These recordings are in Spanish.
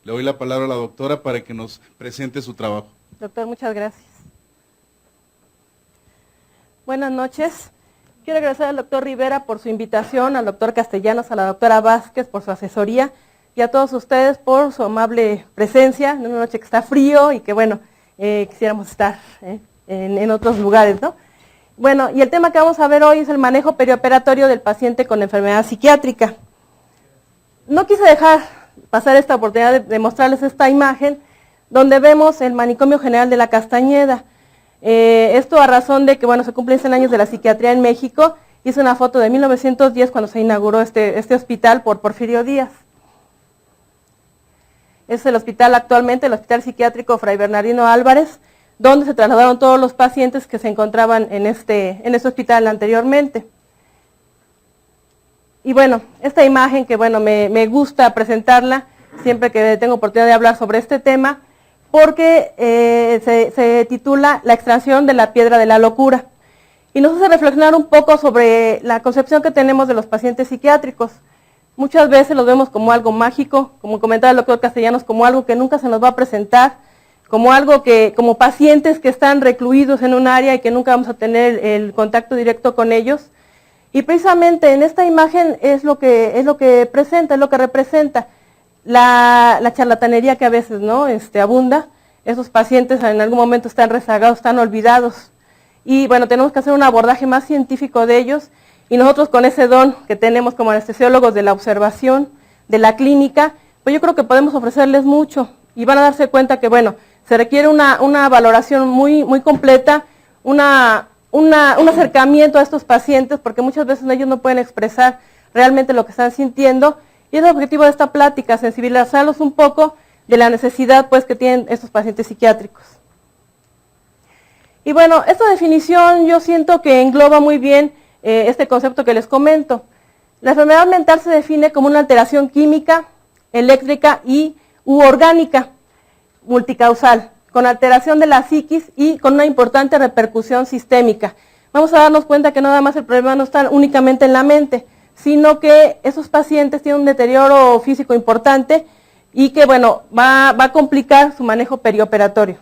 Le doy la palabra a la doctora para que nos presente su trabajo. Doctor, muchas gracias. Buenas noches. Quiero agradecer al doctor Rivera por su invitación, al doctor Castellanos, a la doctora Vázquez por su asesoría y a todos ustedes por su amable presencia en una noche que está frío y que bueno, quisiéramos estar en otros lugares, ¿no? Bueno, y el tema que vamos a ver hoy es el manejo perioperatorio del paciente con enfermedad psiquiátrica. No quise dejar pasar esta oportunidad de mostrarles esta imagen donde vemos el Manicomio General de la Castañeda. Esto a razón de que, bueno, se cumplen 100 años de la psiquiatría en México. Hice una foto de 1910 cuando se inauguró este hospital por Porfirio Díaz. Es el hospital actualmente, el Hospital Psiquiátrico Fray Bernardino Álvarez, donde se trasladaron todos los pacientes que se encontraban en este hospital anteriormente. Y bueno, esta imagen que bueno, me gusta presentarla siempre que tengo oportunidad de hablar sobre este tema, porque se titula La extracción de la piedra de la locura. Y nos hace reflexionar un poco sobre la concepción que tenemos de los pacientes psiquiátricos. Muchas veces los vemos como algo mágico, como comentaba el doctor Castellanos, como algo que nunca se nos va a presentar, como algo que, como pacientes que están recluidos en un área y que nunca vamos a tener el contacto directo con ellos. Y precisamente en esta imagen es lo que presenta, es lo que representa la charlatanería que a veces ¿no? Abunda. Esos pacientes en algún momento están rezagados, están olvidados. Y bueno, tenemos que hacer un abordaje más científico de ellos. Y nosotros con ese don que tenemos como anestesiólogos de la observación, de la clínica, pues yo creo que podemos ofrecerles mucho. Y van a darse cuenta que bueno, se requiere una valoración muy completa, un acercamiento a estos pacientes, porque muchas veces ellos no pueden expresar realmente lo que están sintiendo. Y es el objetivo de esta plática, sensibilizarlos un poco de la necesidad pues, que tienen estos pacientes psiquiátricos. Y bueno, esta definición yo siento que engloba muy bien este concepto que les comento. La enfermedad mental se define como una alteración química, eléctrica u orgánica, multicausal, con alteración de la psiquis y con una importante repercusión sistémica. Vamos a darnos cuenta que nada más el problema no está únicamente en la mente, sino que esos pacientes tienen un deterioro físico importante y que, bueno, va a complicar su manejo perioperatorio.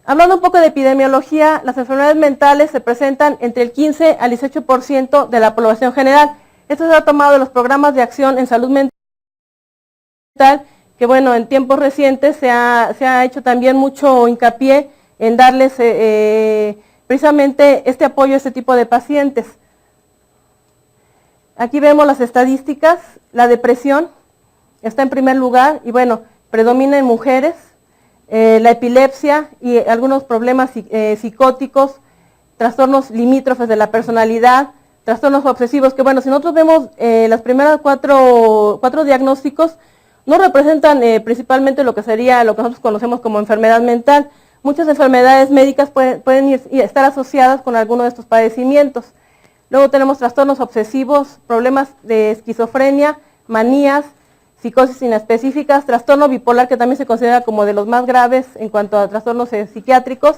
Hablando un poco de epidemiología, las enfermedades mentales se presentan entre el 15 al 18% de la población general. Esto se ha tomado de los programas de acción en salud mental, que bueno, en tiempos recientes se ha hecho también mucho hincapié en darles precisamente este apoyo a este tipo de pacientes. Aquí vemos las estadísticas, la depresión está en primer lugar y bueno, predomina en mujeres, la epilepsia y algunos problemas psicóticos, trastornos limítrofes de la personalidad, trastornos obsesivos, que bueno, si nosotros vemos las primeras cuatro diagnósticos, no representan principalmente lo que sería lo que nosotros conocemos como enfermedad mental. Muchas enfermedades médicas pueden estar asociadas con alguno de estos padecimientos. Luego tenemos trastornos obsesivos, problemas de esquizofrenia, manías, psicosis inespecíficas, trastorno bipolar que también se considera como de los más graves en cuanto a trastornos psiquiátricos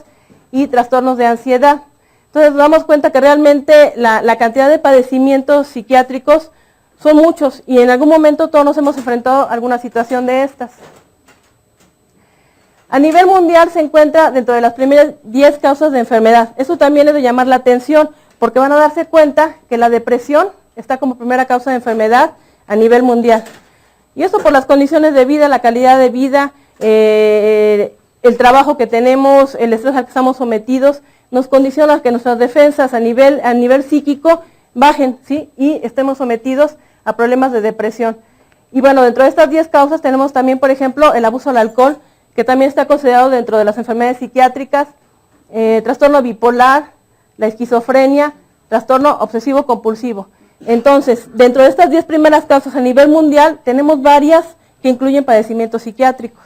y trastornos de ansiedad. Entonces nos damos cuenta que realmente la cantidad de padecimientos psiquiátricos son muchos y en algún momento todos nos hemos enfrentado a alguna situación de estas. A nivel mundial se encuentra dentro de las primeras 10 causas de enfermedad. Eso también es de llamar la atención porque van a darse cuenta que la depresión está como primera causa de enfermedad a nivel mundial. Y eso por las condiciones de vida, la calidad de vida, el trabajo que tenemos, el estrés al que estamos sometidos, nos condiciona a que nuestras defensas a nivel psíquico bajen, ¿sí? Y estemos sometidos a problemas de depresión. Y bueno, dentro de estas 10 causas tenemos también, por ejemplo, el abuso del alcohol, que también está considerado dentro de las enfermedades psiquiátricas, trastorno bipolar, la esquizofrenia, trastorno obsesivo compulsivo. Entonces, dentro de estas 10 primeras causas a nivel mundial, tenemos varias que incluyen padecimientos psiquiátricos.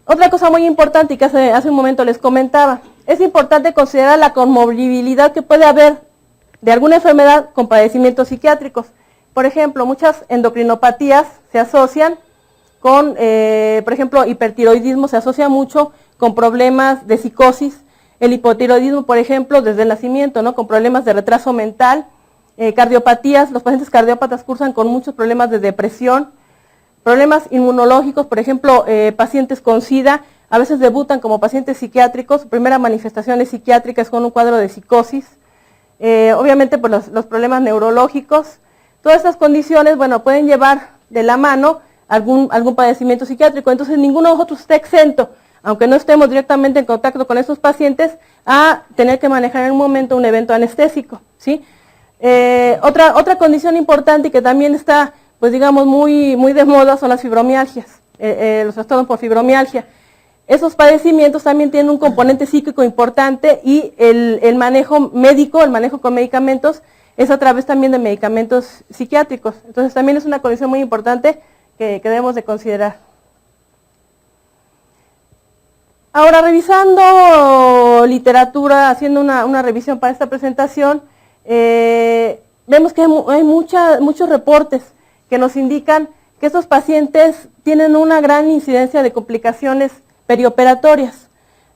Otra cosa muy importante y que hace un momento les comentaba, es importante considerar la comorbilidad que puede haber de alguna enfermedad con padecimientos psiquiátricos. Por ejemplo, muchas endocrinopatías se asocian con, por ejemplo, hipertiroidismo se asocia mucho con problemas de psicosis, el hipotiroidismo, por ejemplo, desde el nacimiento, ¿no? Con problemas de retraso mental, cardiopatías, los pacientes cardiópatas cursan con muchos problemas de depresión, problemas inmunológicos, por ejemplo, pacientes con SIDA, a veces debutan como pacientes psiquiátricos, su primera manifestación es psiquiátrica, es con un cuadro de psicosis, obviamente pues los problemas neurológicos, todas estas condiciones, bueno, pueden llevar de la mano algún padecimiento psiquiátrico, entonces ninguno de nosotros está exento, aunque no estemos directamente en contacto con estos pacientes, a tener que manejar en un momento un evento anestésico, ¿sí? Otra condición importante y que también está, pues digamos, muy de moda son las fibromialgias, los trastornos por fibromialgia. Esos padecimientos también tienen un componente psíquico importante y el manejo médico, el manejo con medicamentos, es a través también de medicamentos psiquiátricos. Entonces también es una condición muy importante que debemos de considerar. Ahora, revisando literatura, haciendo una revisión para esta presentación, vemos que hay muchos reportes que nos indican que estos pacientes tienen una gran incidencia de complicaciones perioperatorias.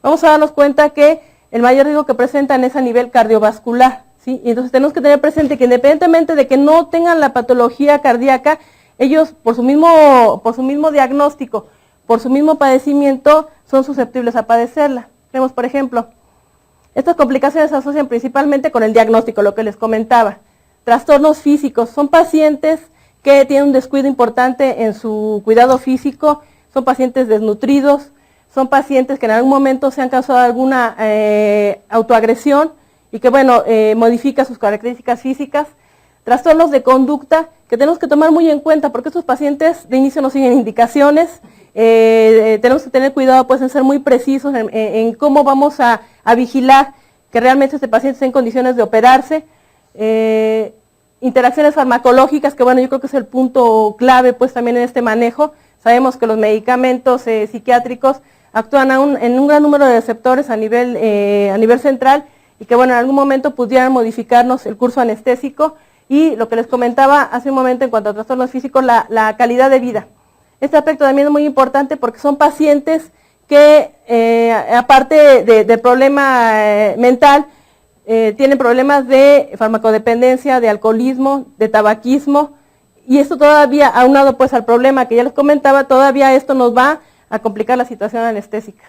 Vamos a darnos cuenta que el mayor riesgo que presentan es a nivel cardiovascular, ¿sí? Y entonces tenemos que tener presente que independientemente de que no tengan la patología cardíaca, ellos por su mismo diagnóstico, por su mismo padecimiento, son susceptibles a padecerla. Vemos, por ejemplo, estas complicaciones se asocian principalmente con el diagnóstico, lo que les comentaba. Trastornos físicos, son pacientes que tienen un descuido importante en su cuidado físico, son pacientes desnutridos, son pacientes que en algún momento se han causado alguna autoagresión y que, bueno, modifica sus características físicas. Trastornos de conducta que tenemos que tomar muy en cuenta porque estos pacientes de inicio no siguen indicaciones, tenemos que tener cuidado pues en ser muy precisos en cómo vamos a vigilar que realmente este paciente esté en condiciones de operarse. Interacciones farmacológicas, que bueno, yo creo que es el punto clave pues también en este manejo. Sabemos que los medicamentos psiquiátricos actúan en un gran número de receptores a nivel central y que bueno, en algún momento pudieran modificarnos el curso anestésico y lo que les comentaba hace un momento en cuanto a trastornos físicos, la calidad de vida. Este aspecto también es muy importante porque son pacientes que aparte del problema mental, tienen problemas de farmacodependencia, de alcoholismo, de tabaquismo, y esto todavía, aunado pues al problema que ya les comentaba, todavía esto nos va a complicar la situación anestésica.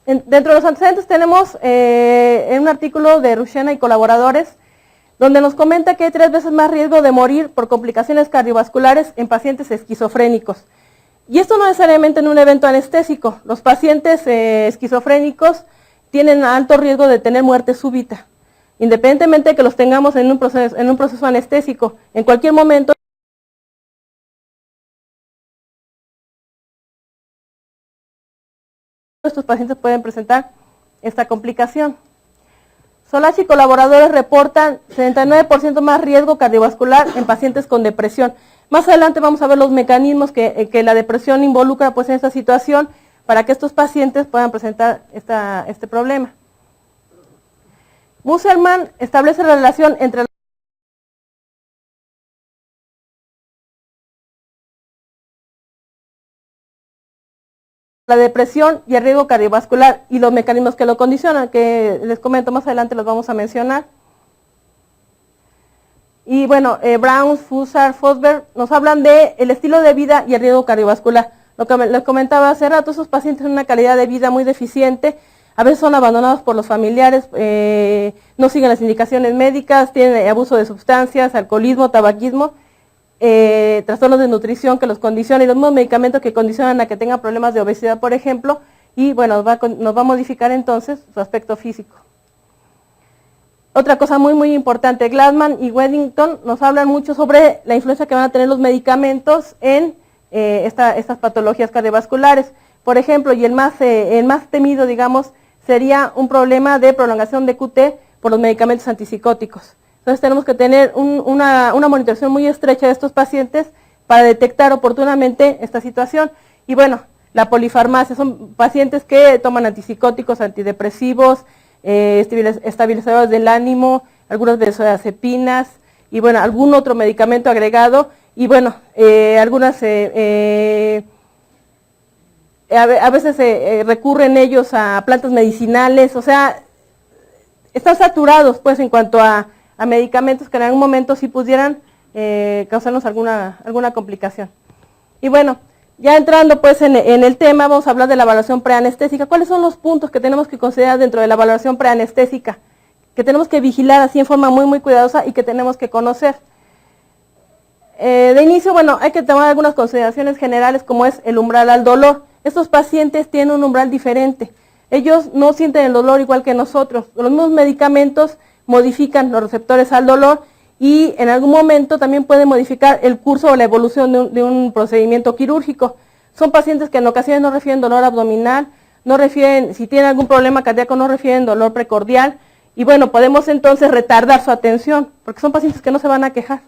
Dentro de los antecedentes tenemos en un artículo de Rushena y colaboradores, donde nos comenta que hay 3 veces más riesgo de morir por complicaciones cardiovasculares en pacientes esquizofrénicos. Y esto no necesariamente en un evento anestésico. Los pacientes esquizofrénicos tienen alto riesgo de tener muerte súbita, independientemente de que los tengamos en un proceso anestésico. En cualquier momento, estos pacientes pueden presentar esta complicación. Solachi y colaboradores reportan 79% más riesgo cardiovascular en pacientes con depresión. Más adelante vamos a ver los mecanismos que la depresión involucra pues, en esta situación para que estos pacientes puedan presentar este problema. Musselman establece la relación entre la depresión y el riesgo cardiovascular y los mecanismos que lo condicionan, que les comento más adelante, los vamos a mencionar. Y bueno, Brown, Fusar, Fosberg nos hablan del estilo de vida y el riesgo cardiovascular. Lo que les comentaba hace rato, esos pacientes tienen una calidad de vida muy deficiente, a veces son abandonados por los familiares, no siguen las indicaciones médicas, tienen abuso de sustancias, alcoholismo, tabaquismo, trastornos de nutrición que los condicionan y los mismos medicamentos que condicionan a que tengan problemas de obesidad, por ejemplo, y bueno, nos va a modificar entonces su aspecto físico. Otra cosa muy importante, Glassman y Weddington nos hablan mucho sobre la influencia que van a tener los medicamentos en estas patologías cardiovasculares. Por ejemplo, y el más temido, digamos, sería un problema de prolongación de QT por los medicamentos antipsicóticos. Entonces tenemos que tener una monitorización muy estrecha de estos pacientes para detectar oportunamente esta situación. Y bueno, la polifarmacia, son pacientes que toman antipsicóticos, antidepresivos, estabilizadores del ánimo, algunas benzodiazepinas y bueno, algún otro medicamento agregado y bueno, algunas a veces recurren ellos a plantas medicinales, o sea, están saturados pues en cuanto a medicamentos que en algún momento sí pudieran causarnos alguna complicación. Y bueno, ya entrando pues en el tema, vamos a hablar de la evaluación preanestésica. ¿Cuáles son los puntos que tenemos que considerar dentro de la evaluación preanestésica? Que tenemos que vigilar así en forma muy cuidadosa y que tenemos que conocer. De inicio, bueno, hay que tomar algunas consideraciones generales como es el umbral al dolor. Estos pacientes tienen un umbral diferente. Ellos no sienten el dolor igual que nosotros. Los mismos medicamentos modifican los receptores al dolor y en algún momento también pueden modificar el curso o la evolución de un procedimiento quirúrgico. Son pacientes que en ocasiones no refieren dolor abdominal, no refieren, si tienen algún problema cardíaco, no refieren dolor precordial. Y bueno, podemos entonces retardar su atención, porque son pacientes que no se van a quejar.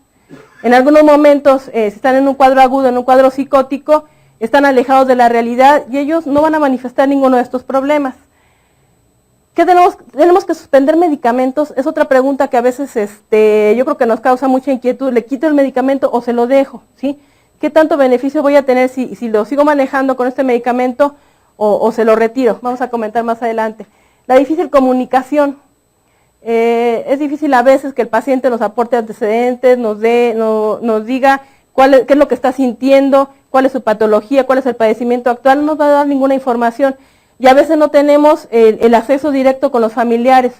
En algunos momentos, si están en un cuadro agudo, en un cuadro psicótico, están alejados de la realidad y ellos no van a manifestar ninguno de estos problemas. ¿Qué tenemos? ¿Tenemos que suspender medicamentos? Es otra pregunta que a veces yo creo que nos causa mucha inquietud. ¿Le quito el medicamento o se lo dejo? ¿Sí? ¿Qué tanto beneficio voy a tener si lo sigo manejando con este medicamento o se lo retiro? Vamos a comentar más adelante. La difícil comunicación. Es difícil a veces que el paciente nos aporte antecedentes, nos diga qué es lo que está sintiendo, cuál es su patología, cuál es el padecimiento actual, no nos va a dar ninguna información. Y a veces no tenemos el acceso directo con los familiares.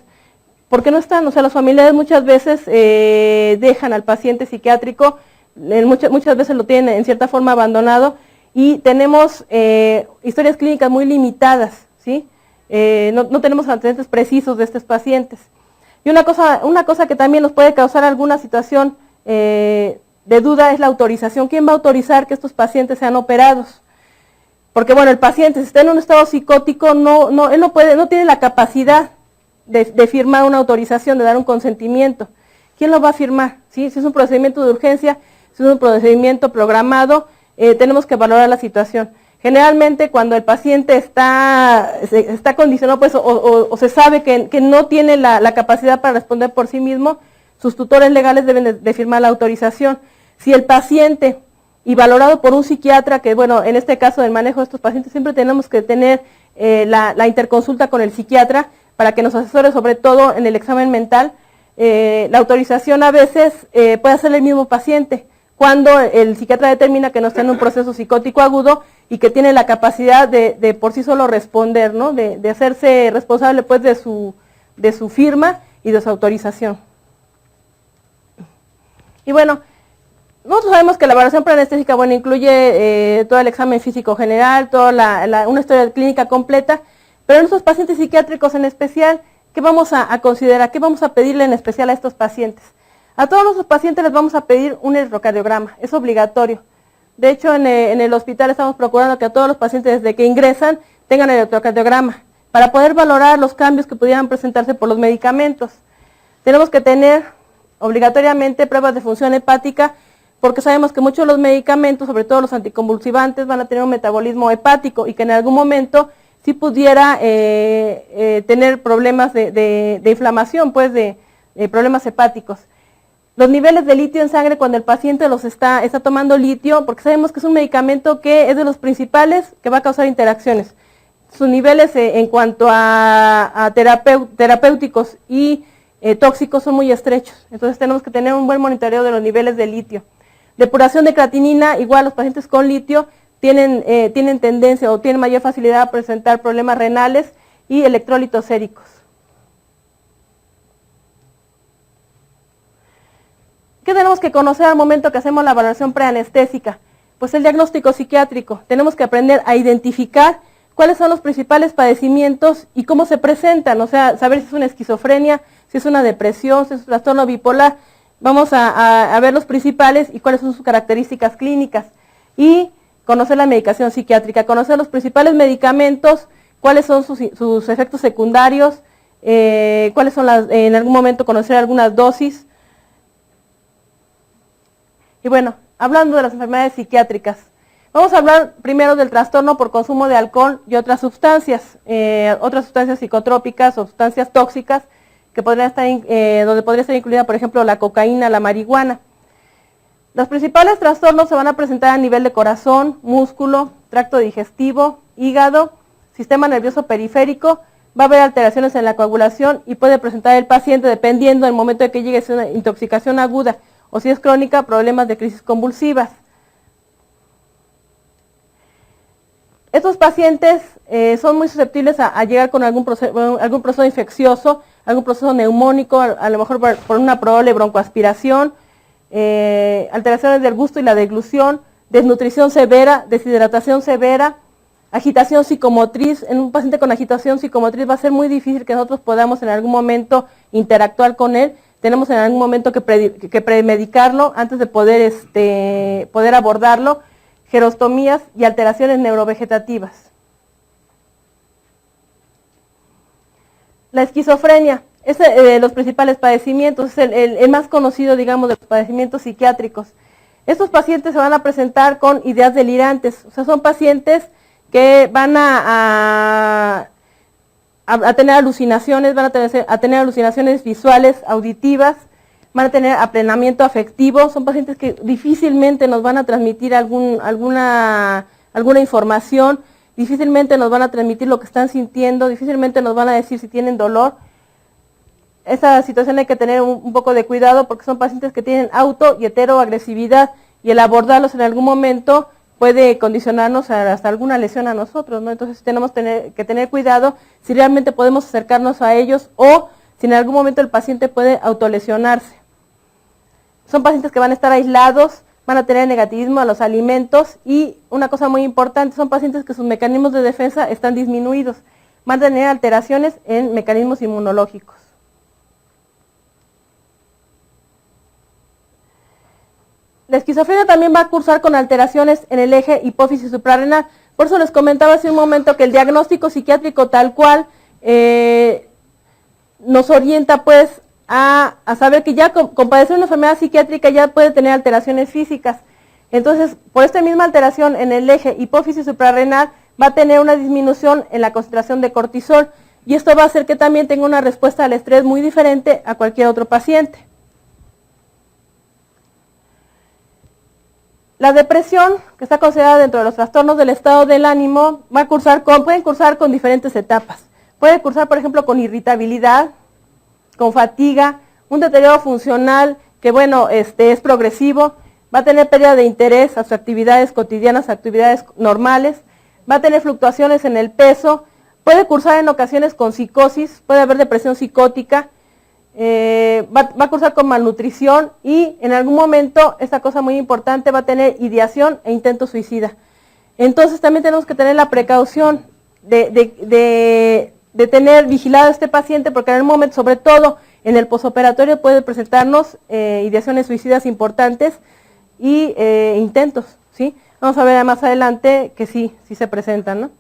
¿Por qué no están? O sea, los familiares muchas veces dejan al paciente psiquiátrico, muchas veces lo tienen en cierta forma abandonado y tenemos historias clínicas muy limitadas, ¿sí? No tenemos antecedentes precisos de estos pacientes. Y una cosa que también nos puede causar alguna situación de duda es la autorización. ¿Quién va a autorizar que estos pacientes sean operados? Porque bueno, el paciente, si está en un estado psicótico, él no tiene la capacidad de firmar una autorización, de dar un consentimiento. ¿Quién lo va a firmar? ¿Sí? Si es un procedimiento de urgencia, si es un procedimiento programado, tenemos que valorar la situación. Generalmente cuando el paciente está condicionado pues, o se sabe que no tiene la capacidad para responder por sí mismo, sus tutores legales deben de firmar la autorización. Si el paciente, y valorado por un psiquiatra, que bueno, en este caso del manejo de estos pacientes siempre tenemos que tener la interconsulta con el psiquiatra para que nos asesore sobre todo en el examen mental, la autorización a veces puede hacer el mismo paciente, cuando el psiquiatra determina que no está en un proceso psicótico agudo y que tiene la capacidad de por sí solo responder, ¿no? de hacerse responsable pues de su firma y de su autorización. Y bueno, nosotros sabemos que la evaluación preanestésica, bueno, incluye todo el examen físico general, toda una historia clínica completa, pero en estos pacientes psiquiátricos en especial, ¿qué vamos a considerar? ¿Qué vamos a pedirle en especial a estos pacientes? A todos nuestros pacientes les vamos a pedir un electrocardiograma, es obligatorio. De hecho, en el hospital estamos procurando que a todos los pacientes desde que ingresan tengan el electrocardiograma, para poder valorar los cambios que pudieran presentarse por los medicamentos. Tenemos que tener obligatoriamente pruebas de función hepática, porque sabemos que muchos de los medicamentos, sobre todo los anticonvulsivantes, van a tener un metabolismo hepático y que en algún momento sí pudiera tener problemas de inflamación, pues de problemas hepáticos. Los niveles de litio en sangre cuando el paciente está tomando litio, porque sabemos que es un medicamento que es de los principales que va a causar interacciones. Sus niveles en cuanto a terapéuticos y tóxicos son muy estrechos, entonces tenemos que tener un buen monitoreo de los niveles de litio. Depuración de creatinina, igual los pacientes con litio tienen tendencia o tienen mayor facilidad a presentar problemas renales y electrolitos séricos. ¿Qué tenemos que conocer al momento que hacemos la valoración preanestésica? Pues el diagnóstico psiquiátrico. Tenemos que aprender a identificar cuáles son los principales padecimientos y cómo se presentan, o sea, saber si es una esquizofrenia, si es una depresión, si es un trastorno bipolar. Vamos a ver los principales y cuáles son sus características clínicas. Y conocer la medicación psiquiátrica, conocer los principales medicamentos, cuáles son sus efectos secundarios, cuáles son en algún momento conocer algunas dosis. Y bueno, hablando de las enfermedades psiquiátricas, vamos a hablar primero del trastorno por consumo de alcohol y otras sustancias psicotrópicas o sustancias tóxicas que podrían estar, donde podría estar incluida, por ejemplo, la cocaína, la marihuana. Los principales trastornos se van a presentar a nivel de corazón, músculo, tracto digestivo hígado, sistema nervioso periférico, va a haber alteraciones en la coagulación y puede presentar el paciente, dependiendo del momento de que llegue, si es una intoxicación aguda o si es crónica, problemas de crisis convulsivas. Estos pacientes son muy susceptibles a llegar con algún proceso infeccioso, algún proceso neumónico, a lo mejor por una probable broncoaspiración, alteraciones del gusto y la deglución, desnutrición severa, deshidratación severa, agitación psicomotriz. En un paciente con agitación psicomotriz va a ser muy difícil que nosotros podamos en algún momento interactuar con él. Tenemos en algún momento que premedicarlo antes de poder abordarlo. Gerostomías y alteraciones neurovegetativas. La esquizofrenia es de los principales padecimientos, es el más conocido, digamos, de los padecimientos psiquiátricos. Estos pacientes se van a presentar con ideas delirantes, o sea, son pacientes que van a tener alucinaciones, van a tener alucinaciones visuales, auditivas, van a tener aplanamiento afectivo. Son pacientes que difícilmente nos van a transmitir alguna información, difícilmente nos van a transmitir lo que están sintiendo, difícilmente nos van a decir si tienen dolor. Esa situación hay que tener un poco de cuidado porque son pacientes que tienen auto y heteroagresividad y el abordarlos en algún momento puede condicionarnos hasta alguna lesión a nosotros, ¿no? Entonces tenemos que tener cuidado si realmente podemos acercarnos a ellos o si en algún momento el paciente puede autolesionarse. Son pacientes que van a estar aislados, van a tener negativismo a los alimentos y una cosa muy importante, son pacientes que sus mecanismos de defensa están disminuidos, van a tener alteraciones en mecanismos inmunológicos. La esquizofrenia también va a cursar con alteraciones en el eje hipófisis suprarrenal. Por eso les comentaba hace un momento que el diagnóstico psiquiátrico tal cual nos orienta pues a saber que ya con padecer una enfermedad psiquiátrica ya puede tener alteraciones físicas. Entonces, por esta misma alteración en el eje hipófisis suprarrenal va a tener una disminución en la concentración de cortisol y esto va a hacer que también tenga una respuesta al estrés muy diferente a cualquier otro paciente. La depresión, que está considerada dentro de los trastornos del estado del ánimo, pueden cursar con diferentes etapas. Puede cursar, por ejemplo, con irritabilidad, con fatiga, un deterioro funcional que, bueno, es progresivo, va a tener pérdida de interés a sus actividades cotidianas, actividades normales, va a tener fluctuaciones en el peso, puede cursar en ocasiones con psicosis, puede haber depresión psicótica, va a cursar con malnutrición y en algún momento, esta cosa muy importante, va a tener ideación e intento suicida. Entonces también tenemos que tener la precaución de tener vigilado a este paciente porque en el momento, sobre todo en el posoperatorio, puede presentarnos ideaciones suicidas importantes y intentos, ¿sí? Vamos a ver más adelante que sí se presentan, ¿no?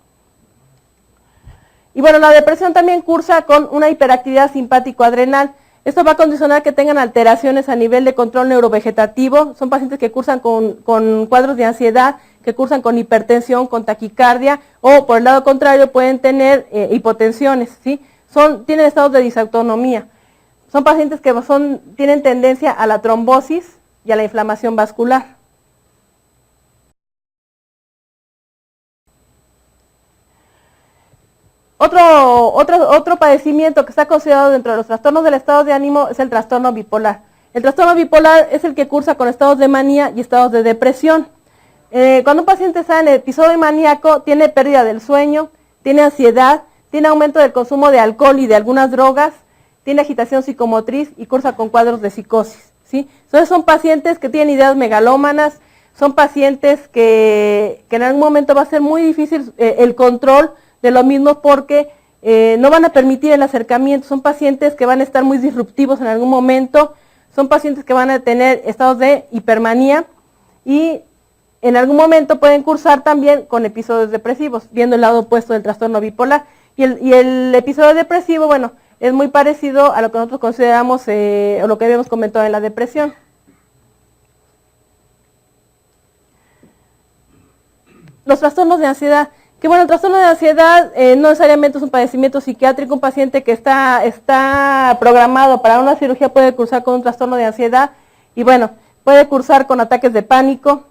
Y bueno, la depresión también cursa con una hiperactividad simpático-adrenal. Esto va a condicionar que tengan alteraciones a nivel de control neurovegetativo. Son pacientes que cursan con cuadros de ansiedad, que cursan con hipertensión, con taquicardia, o por el lado contrario pueden tener hipotensiones, ¿sí? Tienen estados de disautonomía. Son pacientes que tienen tendencia a la trombosis y a la inflamación vascular. Otro padecimiento que está considerado dentro de los trastornos del estado de ánimo es el trastorno bipolar. El trastorno bipolar es el que cursa con estados de manía y estados de depresión. Cuando un paciente está en el episodio maníaco, tiene pérdida del sueño, tiene ansiedad, tiene aumento del consumo de alcohol y de algunas drogas, tiene agitación psicomotriz y cursa con cuadros de psicosis, ¿sí? Entonces son pacientes que tienen ideas megalómanas, son pacientes que en algún momento va a ser muy difícil el control de lo mismo porque no van a permitir el acercamiento, son pacientes que van a estar muy disruptivos en algún momento, son pacientes que van a tener estados de hipermanía y en algún momento pueden cursar también con episodios depresivos, viendo el lado opuesto del trastorno bipolar. Y el episodio depresivo, bueno, es muy parecido a lo que nosotros consideramos o lo que habíamos comentado en la depresión. Los trastornos de ansiedad. Que bueno, el trastorno de ansiedad no necesariamente es un padecimiento psiquiátrico. Un paciente que está programado para una cirugía puede cursar con un trastorno de ansiedad y bueno, puede cursar con ataques de pánico,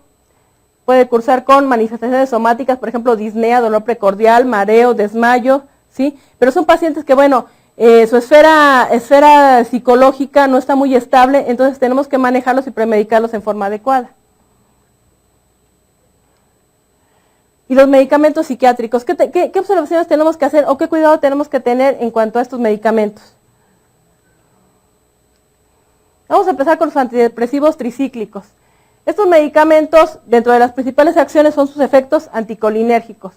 puede cursar con manifestaciones somáticas, por ejemplo, disnea, dolor precordial, mareo, desmayo, ¿sí? Pero son pacientes que, bueno, su esfera psicológica no está muy estable, entonces tenemos que manejarlos y premedicarlos en forma adecuada. Y los medicamentos psiquiátricos, ¿qué observaciones tenemos que hacer o qué cuidado tenemos que tener en cuanto a estos medicamentos? Vamos a empezar con los antidepresivos tricíclicos. Estos medicamentos, dentro de las principales acciones, son sus efectos anticolinérgicos.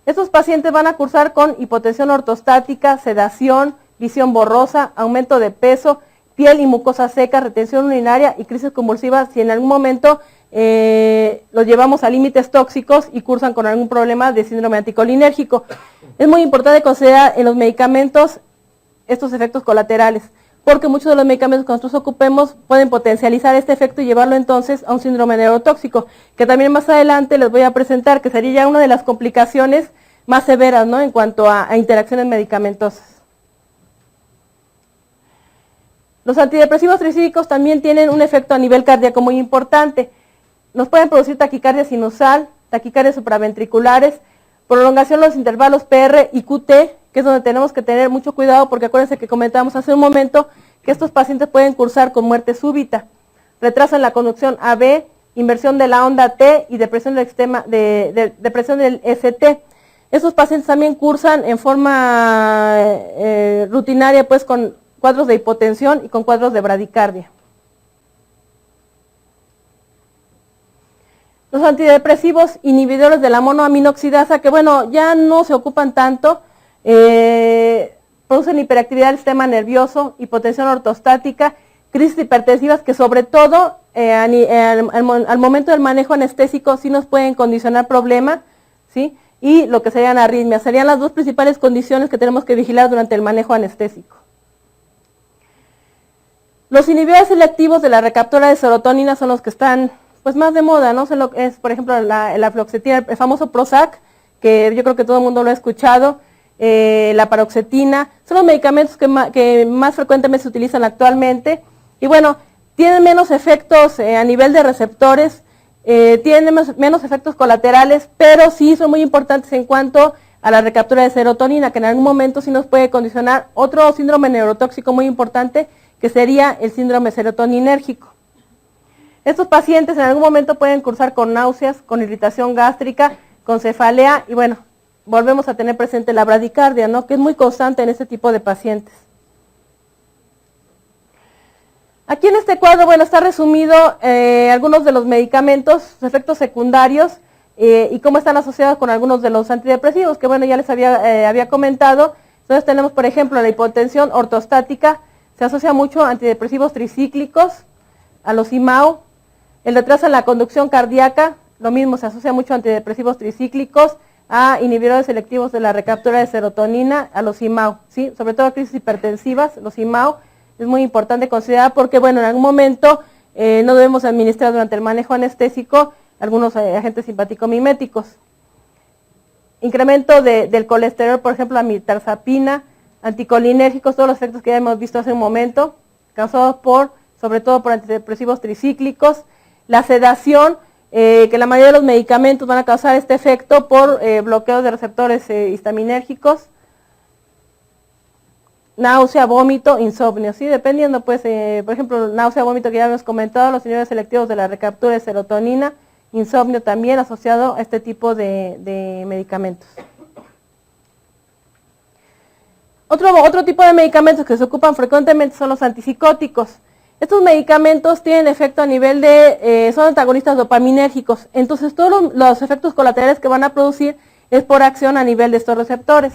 Estos pacientes van a cursar con hipotensión ortostática, sedación, visión borrosa, aumento de peso, piel y mucosa seca, retención urinaria y crisis convulsivas si en algún momento los llevamos a límites tóxicos y cursan con algún problema de síndrome anticolinérgico. Es muy importante considerar en los medicamentos estos efectos colaterales, porque muchos de los medicamentos que nosotros ocupemos pueden potencializar este efecto y llevarlo entonces a un síndrome neurotóxico, que también más adelante les voy a presentar, que sería ya una de las complicaciones más severas, ¿no?, en cuanto a interacciones medicamentosas. Los antidepresivos tricíclicos también tienen un efecto a nivel cardíaco muy importante. Nos pueden producir taquicardia sinusal, taquicardias supraventriculares, prolongación de los intervalos PR y QT, que es donde tenemos que tener mucho cuidado, porque acuérdense que comentábamos hace un momento que estos pacientes pueden cursar con muerte súbita, retraso en la conducción AB, inversión de la onda T y depresión depresión del ST. Estos pacientes también cursan en forma rutinaria, pues, con cuadros de hipotensión y con cuadros de bradicardia. Los antidepresivos inhibidores de la monoaminoxidasa, que bueno, ya no se ocupan tanto, producen hiperactividad del sistema nervioso, hipotensión ortostática, crisis hipertensivas que sobre todo al momento del manejo anestésico sí nos pueden condicionar problemas, ¿sí? Y lo que serían arritmias, serían las dos principales condiciones que tenemos que vigilar durante el manejo anestésico. Los inhibidores selectivos de la recaptura de serotonina son los que están, pues, más de moda, ¿no? Es, por ejemplo, la fluoxetina, el famoso Prozac, que yo creo que todo el mundo lo ha escuchado, la paroxetina, son los medicamentos que más frecuentemente se utilizan actualmente, y bueno, tienen menos efectos a nivel de receptores, tienen menos efectos colaterales, pero sí son muy importantes en cuanto a la recaptura de serotonina, que en algún momento sí nos puede condicionar otro síndrome neurotóxico muy importante, que sería el síndrome serotoninérgico. Estos pacientes en algún momento pueden cursar con náuseas, con irritación gástrica, con cefalea y bueno, volvemos a tener presente la bradicardia, ¿no?, que es muy constante en este tipo de pacientes. Aquí en este cuadro, bueno, está resumido algunos de los medicamentos, sus efectos secundarios y cómo están asociados con algunos de los antidepresivos, que bueno, ya les había comentado. Entonces tenemos, por ejemplo, la hipotensión ortostática, se asocia mucho a antidepresivos tricíclicos, a los IMAO, el retraso en la conducción cardíaca, lo mismo, se asocia mucho a antidepresivos tricíclicos, a inhibidores selectivos de la recaptura de serotonina, a los IMAO, ¿sí? Sobre todo crisis hipertensivas, los IMAO, es muy importante considerar porque, bueno, en algún momento no debemos administrar durante el manejo anestésico algunos agentes simpático-miméticos. Incremento del colesterol, por ejemplo, la mirtazapina, anticolinérgicos, todos los efectos que ya hemos visto hace un momento, causados sobre todo por antidepresivos tricíclicos. La sedación, que la mayoría de los medicamentos van a causar este efecto por bloqueos de receptores histaminérgicos. Náusea, vómito, insomnio, ¿sí? Dependiendo, pues, por ejemplo, náusea, vómito que ya hemos comentado, los inhibidores selectivos de la recaptura de serotonina, insomnio también asociado a este tipo de medicamentos. Otro tipo de medicamentos que se ocupan frecuentemente son los antipsicóticos. Estos medicamentos tienen efecto a nivel son antagonistas dopaminérgicos, entonces todos los efectos colaterales que van a producir es por acción a nivel de estos receptores.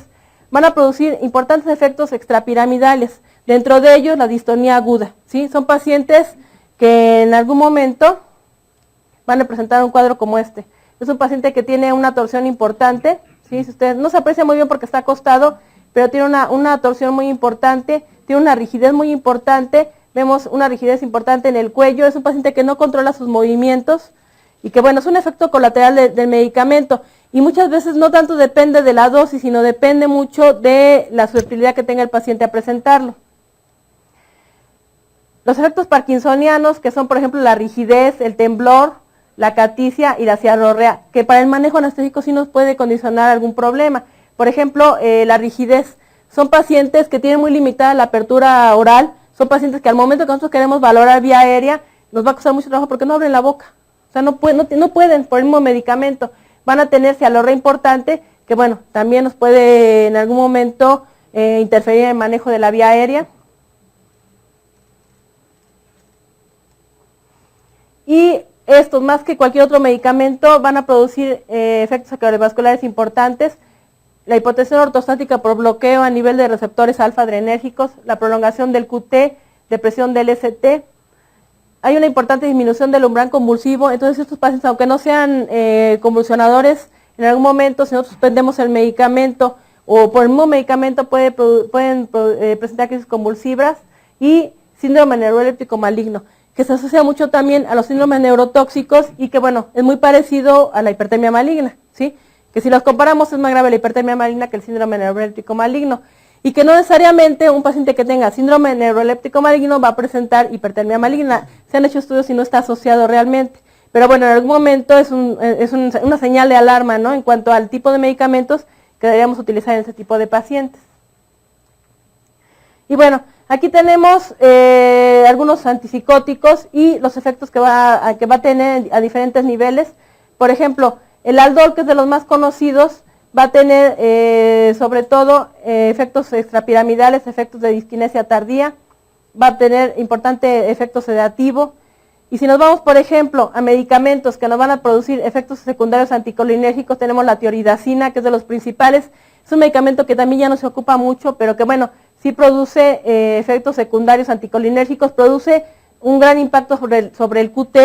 Van a producir importantes efectos extrapiramidales, dentro de ellos la distonía aguda, ¿sí? Son pacientes que en algún momento van a presentar un cuadro como este. Es un paciente que tiene una torsión importante, ¿sí? Si usted no se aprecia muy bien porque está acostado, pero tiene una torsión muy importante, tiene una rigidez muy importante, vemos una rigidez importante en el cuello, es un paciente que no controla sus movimientos y que, bueno, es un efecto colateral del medicamento y muchas veces no tanto depende de la dosis, sino depende mucho de la susceptibilidad que tenga el paciente a presentarlo. Los efectos parkinsonianos, que son, por ejemplo, la rigidez, el temblor, la caticia y la cialorrea, que para el manejo anestésico sí nos puede condicionar algún problema. Por ejemplo, la rigidez. Son pacientes que tienen muy limitada la apertura oral, son pacientes que al momento que nosotros queremos valorar vía aérea, nos va a costar mucho trabajo porque no abren la boca. O sea, no pueden por el mismo medicamento. Van a tener cialorrea importante, que bueno, también nos puede en algún momento interferir en el manejo de la vía aérea. Y estos, más que cualquier otro medicamento, van a producir efectos cardiovasculares importantes. La hipotensión ortostática por bloqueo a nivel de receptores alfa-adrenérgicos, la prolongación del QT, depresión del ST. Hay una importante disminución del umbral convulsivo, entonces estos pacientes, aunque no sean convulsionadores, en algún momento, si nosotros suspendemos el medicamento o por el mismo medicamento pueden presentar crisis convulsivas y síndrome neuroléptico maligno, que se asocia mucho también a los síndromes neurotóxicos y que, bueno, es muy parecido a la hipertermia maligna, ¿sí? Que si los comparamos es más grave la hipertermia maligna que el síndrome neuroléptico maligno, y que no necesariamente un paciente que tenga síndrome neuroléptico maligno va a presentar hipertermia maligna. Se han hecho estudios y no está asociado realmente, pero bueno, en algún momento es una señal de alarma, ¿no?, en cuanto al tipo de medicamentos que deberíamos utilizar en ese tipo de pacientes. Y bueno, aquí tenemos algunos antipsicóticos y los efectos que va a tener a diferentes niveles. Por ejemplo, el aldol, que es de los más conocidos, va a tener sobre todo efectos extrapiramidales, efectos de disquinesia tardía, va a tener importante efecto sedativo. Y si nos vamos, por ejemplo, a medicamentos que nos van a producir efectos secundarios anticolinérgicos, tenemos la tioridacina, que es de los principales. Es un medicamento que también ya no se ocupa mucho, pero que bueno, sí produce efectos secundarios anticolinérgicos, produce un gran impacto sobre el QT,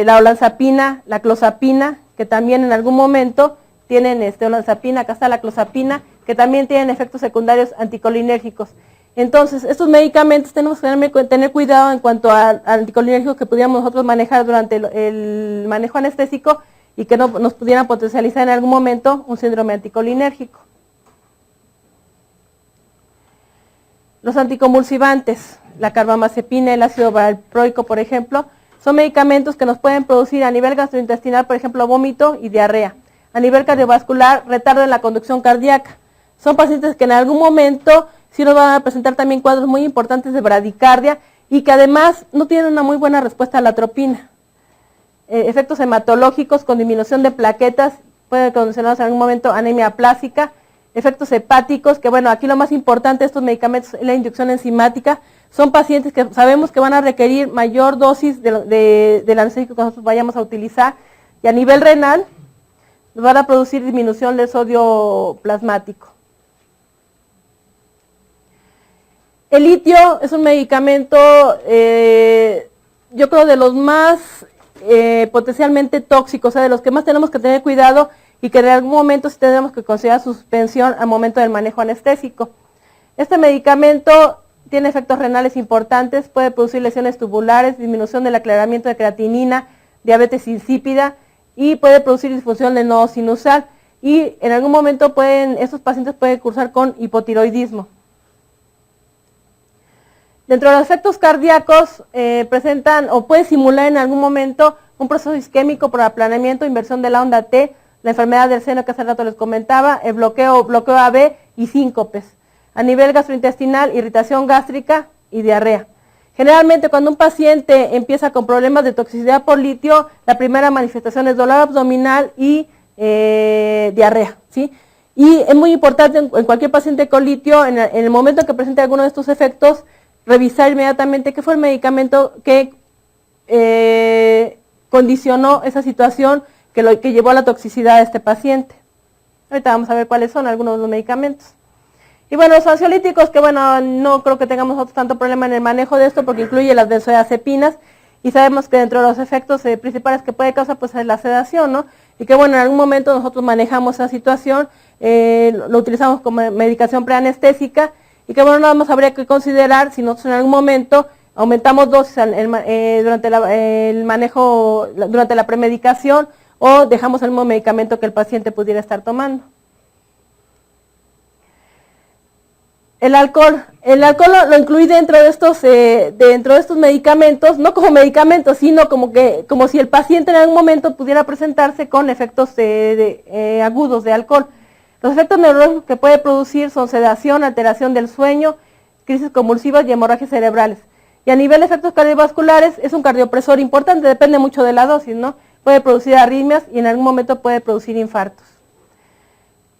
la olanzapina, la clozapina, que también en algún momento tienen olanzapina, acá está la clozapina, que también tienen efectos secundarios anticolinérgicos. Entonces, estos medicamentos tenemos que tener cuidado en cuanto a anticolinérgicos que pudiéramos nosotros manejar durante el manejo anestésico y que no nos pudieran potencializar en algún momento un síndrome anticolinérgico. Los anticonvulsivantes, la carbamazepina, el ácido valproico, por ejemplo, son medicamentos que nos pueden producir a nivel gastrointestinal, por ejemplo, vómito y diarrea. A nivel cardiovascular, retardo en la conducción cardíaca. Son pacientes que en algún momento sí nos van a presentar también cuadros muy importantes de bradicardia y que además no tienen una muy buena respuesta a la atropina. Efectos hematológicos con disminución de plaquetas, pueden condicionarnos en algún momento anemia aplásica. Efectos hepáticos, que bueno, aquí lo más importante de estos medicamentos es la inducción enzimática. Son pacientes que sabemos que van a requerir mayor dosis del anestésico que nosotros vayamos a utilizar. Y a nivel renal, nos van a producir disminución del sodio plasmático. El litio es un medicamento, yo creo, de los más potencialmente tóxicos, o sea, de los que más tenemos que tener cuidado y que en algún momento sí tenemos que considerar suspensión al momento del manejo anestésico. Este medicamento tiene efectos renales importantes, puede producir lesiones tubulares, disminución del aclaramiento de creatinina, diabetes insípida y puede producir disfunción del nodo sinusal. Y en algún momento estos pacientes pueden cursar con hipotiroidismo. Dentro de los efectos cardíacos presentan o puede simular en algún momento un proceso isquémico por aplanamiento, inversión de la onda T, la enfermedad del seno que hace rato les comentaba, el bloqueo AB y síncopes. A nivel gastrointestinal, irritación gástrica y diarrea. Generalmente cuando un paciente empieza con problemas de toxicidad por litio, la primera manifestación es dolor abdominal y diarrea, ¿sí? Y es muy importante en cualquier paciente con litio, en el momento en que presente alguno de estos efectos, revisar inmediatamente qué fue el medicamento que condicionó esa situación que llevó a la toxicidad de este paciente. Ahorita vamos a ver cuáles son algunos de los medicamentos. Y bueno, los ansiolíticos, que bueno, no creo que tengamos nosotros tanto problema en el manejo de esto porque incluye las benzodiazepinas y sabemos que dentro de los efectos principales que puede causar pues es la sedación, ¿no? Y que bueno, en algún momento nosotros manejamos esa situación, lo utilizamos como medicación preanestésica y que bueno, nada más habría que considerar si nosotros en algún momento aumentamos dosis durante el manejo, durante la premedicación o dejamos el mismo medicamento que el paciente pudiera estar tomando. El alcohol lo incluí dentro de estos medicamentos, no como medicamentos, sino como si el paciente en algún momento pudiera presentarse con efectos agudos de alcohol. Los efectos neurológicos que puede producir son sedación, alteración del sueño, crisis convulsivas y hemorragias cerebrales. Y a nivel de efectos cardiovasculares es un cardiopresor importante, depende mucho de la dosis, ¿no? Puede producir arritmias y en algún momento puede producir infartos.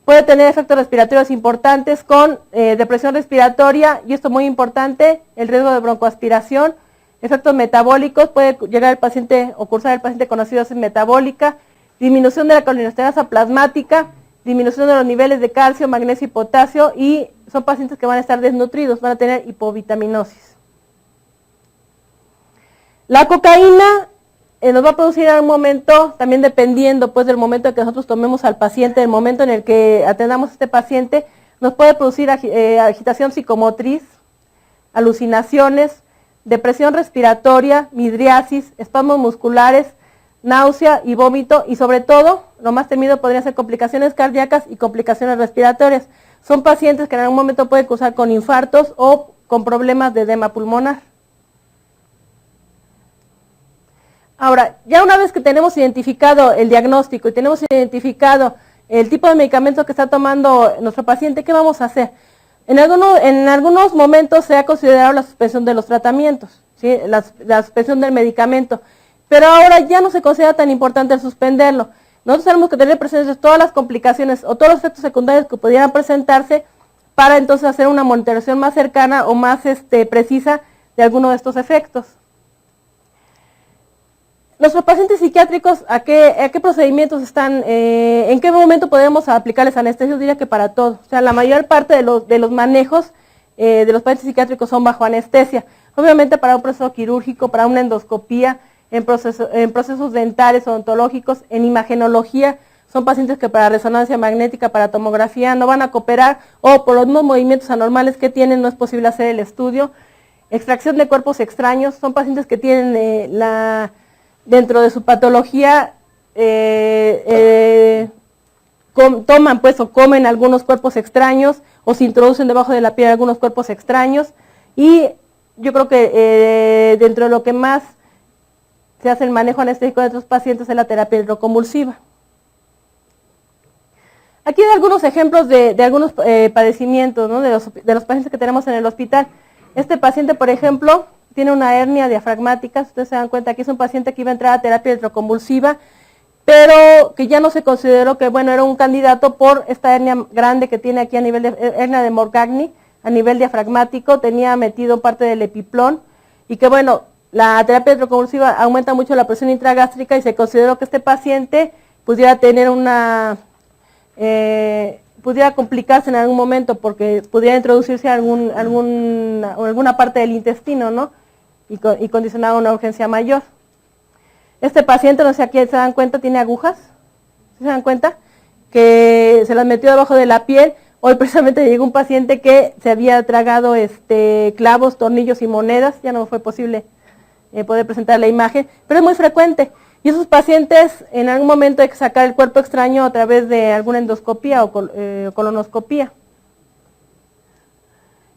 Puede tener efectos respiratorios importantes con depresión respiratoria, y esto muy importante, el riesgo de broncoaspiración, efectos metabólicos, puede llegar el paciente o cursar el paciente con acidosis metabólica, disminución de la colinesterasa plasmática, disminución de los niveles de calcio, magnesio y potasio, y son pacientes que van a estar desnutridos, van a tener hipovitaminosis. La cocaína nos va a producir en algún momento, también dependiendo pues del momento en que nosotros tomemos al paciente, el momento en el que atendamos a este paciente, nos puede producir agitación psicomotriz, alucinaciones, depresión respiratoria, midriasis, espasmos musculares, náusea y vómito, y sobre todo, lo más temido podrían ser complicaciones cardíacas y complicaciones respiratorias. Son pacientes que en algún momento pueden cursar con infartos o con problemas de edema pulmonar. Ahora, ya una vez que tenemos identificado el diagnóstico y tenemos identificado el tipo de medicamento que está tomando nuestro paciente, ¿qué vamos a hacer? En algunos momentos se ha considerado la suspensión de los tratamientos, ¿sí? la suspensión del medicamento, pero ahora ya no se considera tan importante el suspenderlo. Nosotros tenemos que tener presentes todas las complicaciones o todos los efectos secundarios que pudieran presentarse para entonces hacer una monitorización más cercana o más precisa de alguno de estos efectos. Nuestros pacientes psiquiátricos, ¿a qué procedimientos están? ¿En qué momento podemos aplicarles anestesia? Yo diría que para todo. O sea, la mayor parte de los manejos de los pacientes psiquiátricos son bajo anestesia. Obviamente para un proceso quirúrgico, para una endoscopía, en procesos dentales, odontológicos, en imagenología, son pacientes que para resonancia magnética, para tomografía no van a cooperar, o por los mismos movimientos anormales que tienen no es posible hacer el estudio. Extracción de cuerpos extraños, son pacientes que tienen dentro de su patología toman pues o comen algunos cuerpos extraños o se introducen debajo de la piel algunos cuerpos extraños, y yo creo que dentro de lo que más se hace el manejo anestésico de estos pacientes es la terapia hidroconvulsiva. Aquí hay algunos ejemplos de algunos padecimientos, ¿no? de los pacientes que tenemos en el hospital. Este paciente, por ejemplo, tiene una hernia diafragmática. Ustedes se dan cuenta que es un paciente que iba a entrar a terapia hidroconvulsiva, pero que ya no se consideró que, bueno, era un candidato por esta hernia grande que tiene aquí a nivel de hernia de Morgagni, a nivel diafragmático, tenía metido parte del epiplón, y que, bueno, la terapia hidroconvulsiva aumenta mucho la presión intragástrica y se consideró que este paciente pudiera tener pudiera complicarse en algún momento porque pudiera introducirse alguna parte del intestino, ¿no? Y condicionar una urgencia mayor. Este paciente, no sé si aquí se dan cuenta, tiene agujas, ¿sí se dan cuenta? Que se las metió debajo de la piel. Hoy precisamente llegó un paciente que se había tragado clavos, tornillos y monedas, ya no fue posible poder presentar la imagen, pero es muy frecuente. Y esos pacientes en algún momento hay que sacar el cuerpo extraño a través de alguna endoscopía o colonoscopía.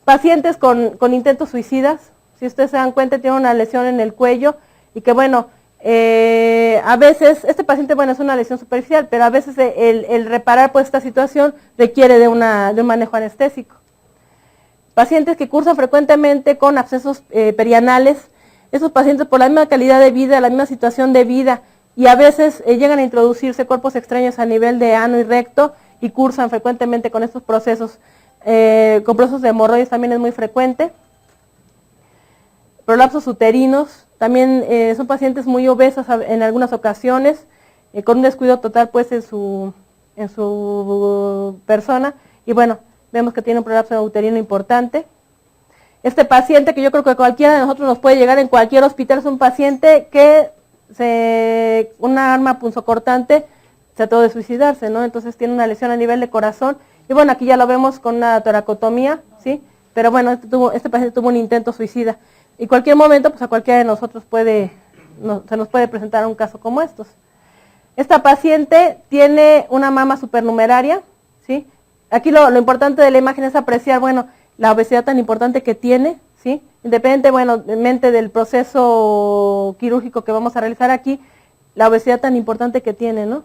Pacientes con intentos suicidas, si ustedes se dan cuenta, tiene una lesión en el cuello y que, bueno, a veces, este paciente, bueno, es una lesión superficial, pero a veces el reparar pues esta situación requiere de un manejo anestésico. Pacientes que cursan frecuentemente con abscesos perianales. Esos pacientes, por la misma calidad de vida, la misma situación de vida, y a veces llegan a introducirse cuerpos extraños a nivel de ano y recto y cursan frecuentemente con estos procesos. Con procesos de hemorroides también es muy frecuente. Prolapsos uterinos, también son pacientes muy obesas en algunas ocasiones, con un descuido total pues en su persona, y bueno, vemos que tiene un prolapso uterino importante. Este paciente, que yo creo que cualquiera de nosotros nos puede llegar en cualquier hospital, es un paciente que una arma punzocortante trató de suicidarse, ¿no? Entonces tiene una lesión a nivel de corazón, y bueno, aquí ya lo vemos con una toracotomía, ¿sí? Pero bueno, este paciente tuvo un intento suicida, y cualquier momento, pues a cualquiera de nosotros se nos puede presentar un caso como estos. Esta paciente tiene una mama supernumeraria, ¿sí? Aquí lo importante de la imagen es apreciar, bueno, la obesidad tan importante que tiene, ¿sí? Independientemente del proceso quirúrgico que vamos a realizar aquí, la obesidad tan importante que tiene, ¿no?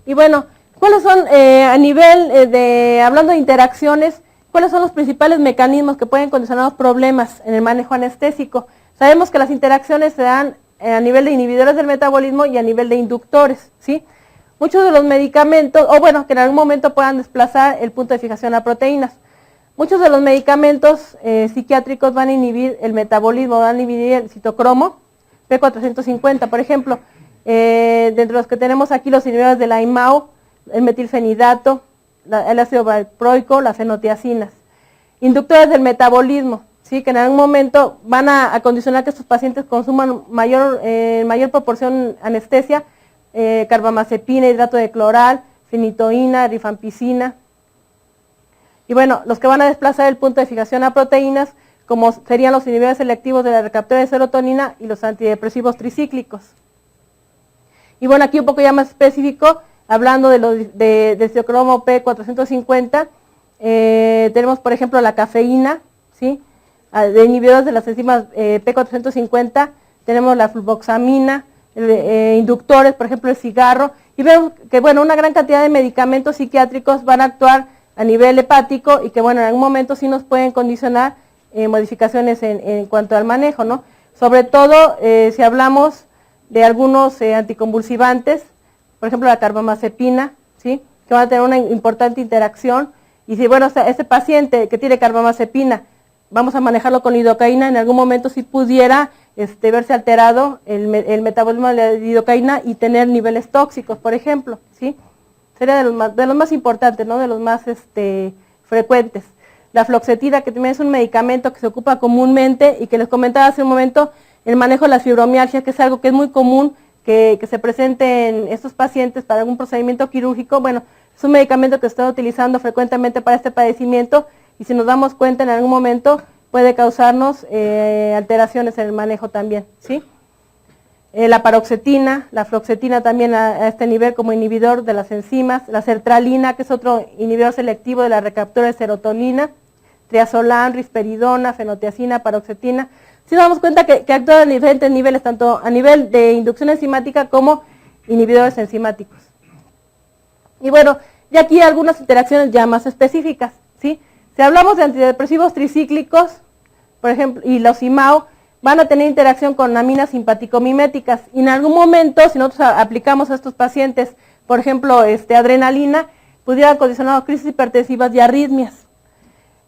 Y bueno, ¿cuáles son, a nivel hablando de interacciones, cuáles son los principales mecanismos que pueden condicionar los problemas en el manejo anestésico? Sabemos que las interacciones se dan a nivel de inhibidores del metabolismo y a nivel de inductores, ¿sí? Muchos de los medicamentos, o bueno, que en algún momento puedan desplazar el punto de fijación a proteínas. Muchos de los medicamentos psiquiátricos van a inhibir el metabolismo, van a inhibir el citocromo P450, por ejemplo. De entre los que tenemos aquí los inhibidores de la IMAO, el metilfenidato, el ácido valproico, las fenotiacinas. Inductores del metabolismo, ¿sí? Que en algún momento van a condicionar que estos pacientes consuman mayor proporción anestesia, carbamazepina, hidrato de cloral, fenitoína, rifampicina. Y bueno, los que van a desplazar el punto de fijación a proteínas, como serían los inhibidores selectivos de la recaptura de serotonina y los antidepresivos tricíclicos. Y bueno, aquí un poco ya más específico, hablando de citocromo P450, tenemos por ejemplo la cafeína, ¿sí? De inhibidores de las enzimas P450, tenemos la fluvoxamina, inductores, por ejemplo el cigarro, y vemos que bueno, una gran cantidad de medicamentos psiquiátricos van a actuar a nivel hepático y que bueno, en algún momento sí nos pueden condicionar modificaciones en cuanto al manejo, ¿no? Sobre todo si hablamos de algunos anticonvulsivantes, por ejemplo la carbamazepina, ¿sí? Que van a tener una importante interacción, y si bueno, este paciente que tiene carbamazepina, vamos a manejarlo con lidocaína, en algún momento sí pudiera verse alterado el metabolismo de la lidocaína y tener niveles tóxicos, por ejemplo, ¿sí? Sería de los más importantes, ¿no? De los más frecuentes. La fluoxetina, que también es un medicamento que se ocupa comúnmente y que les comentaba hace un momento, el manejo de la fibromialgia, que es algo que es muy común que se presente en estos pacientes para algún procedimiento quirúrgico. Bueno, es un medicamento que se está utilizando frecuentemente para este padecimiento y si nos damos cuenta en algún momento puede causarnos alteraciones en el manejo también, ¿sí? La paroxetina, la fluoxetina también a este nivel como inhibidor de las enzimas, la sertralina, que es otro inhibidor selectivo de la recaptura de serotonina, triazolam, risperidona, fenotiacina, paroxetina. Si nos damos cuenta que actúan en diferentes niveles, tanto a nivel de inducción enzimática como inhibidores enzimáticos. Y bueno, ya aquí algunas interacciones ya más específicas, ¿sí? Si hablamos de antidepresivos tricíclicos, por ejemplo, y los IMAO, van a tener interacción con aminas simpaticomiméticas, y en algún momento, si nosotros aplicamos a estos pacientes, por ejemplo, adrenalina, pudiera condicionar crisis hipertensivas y arritmias.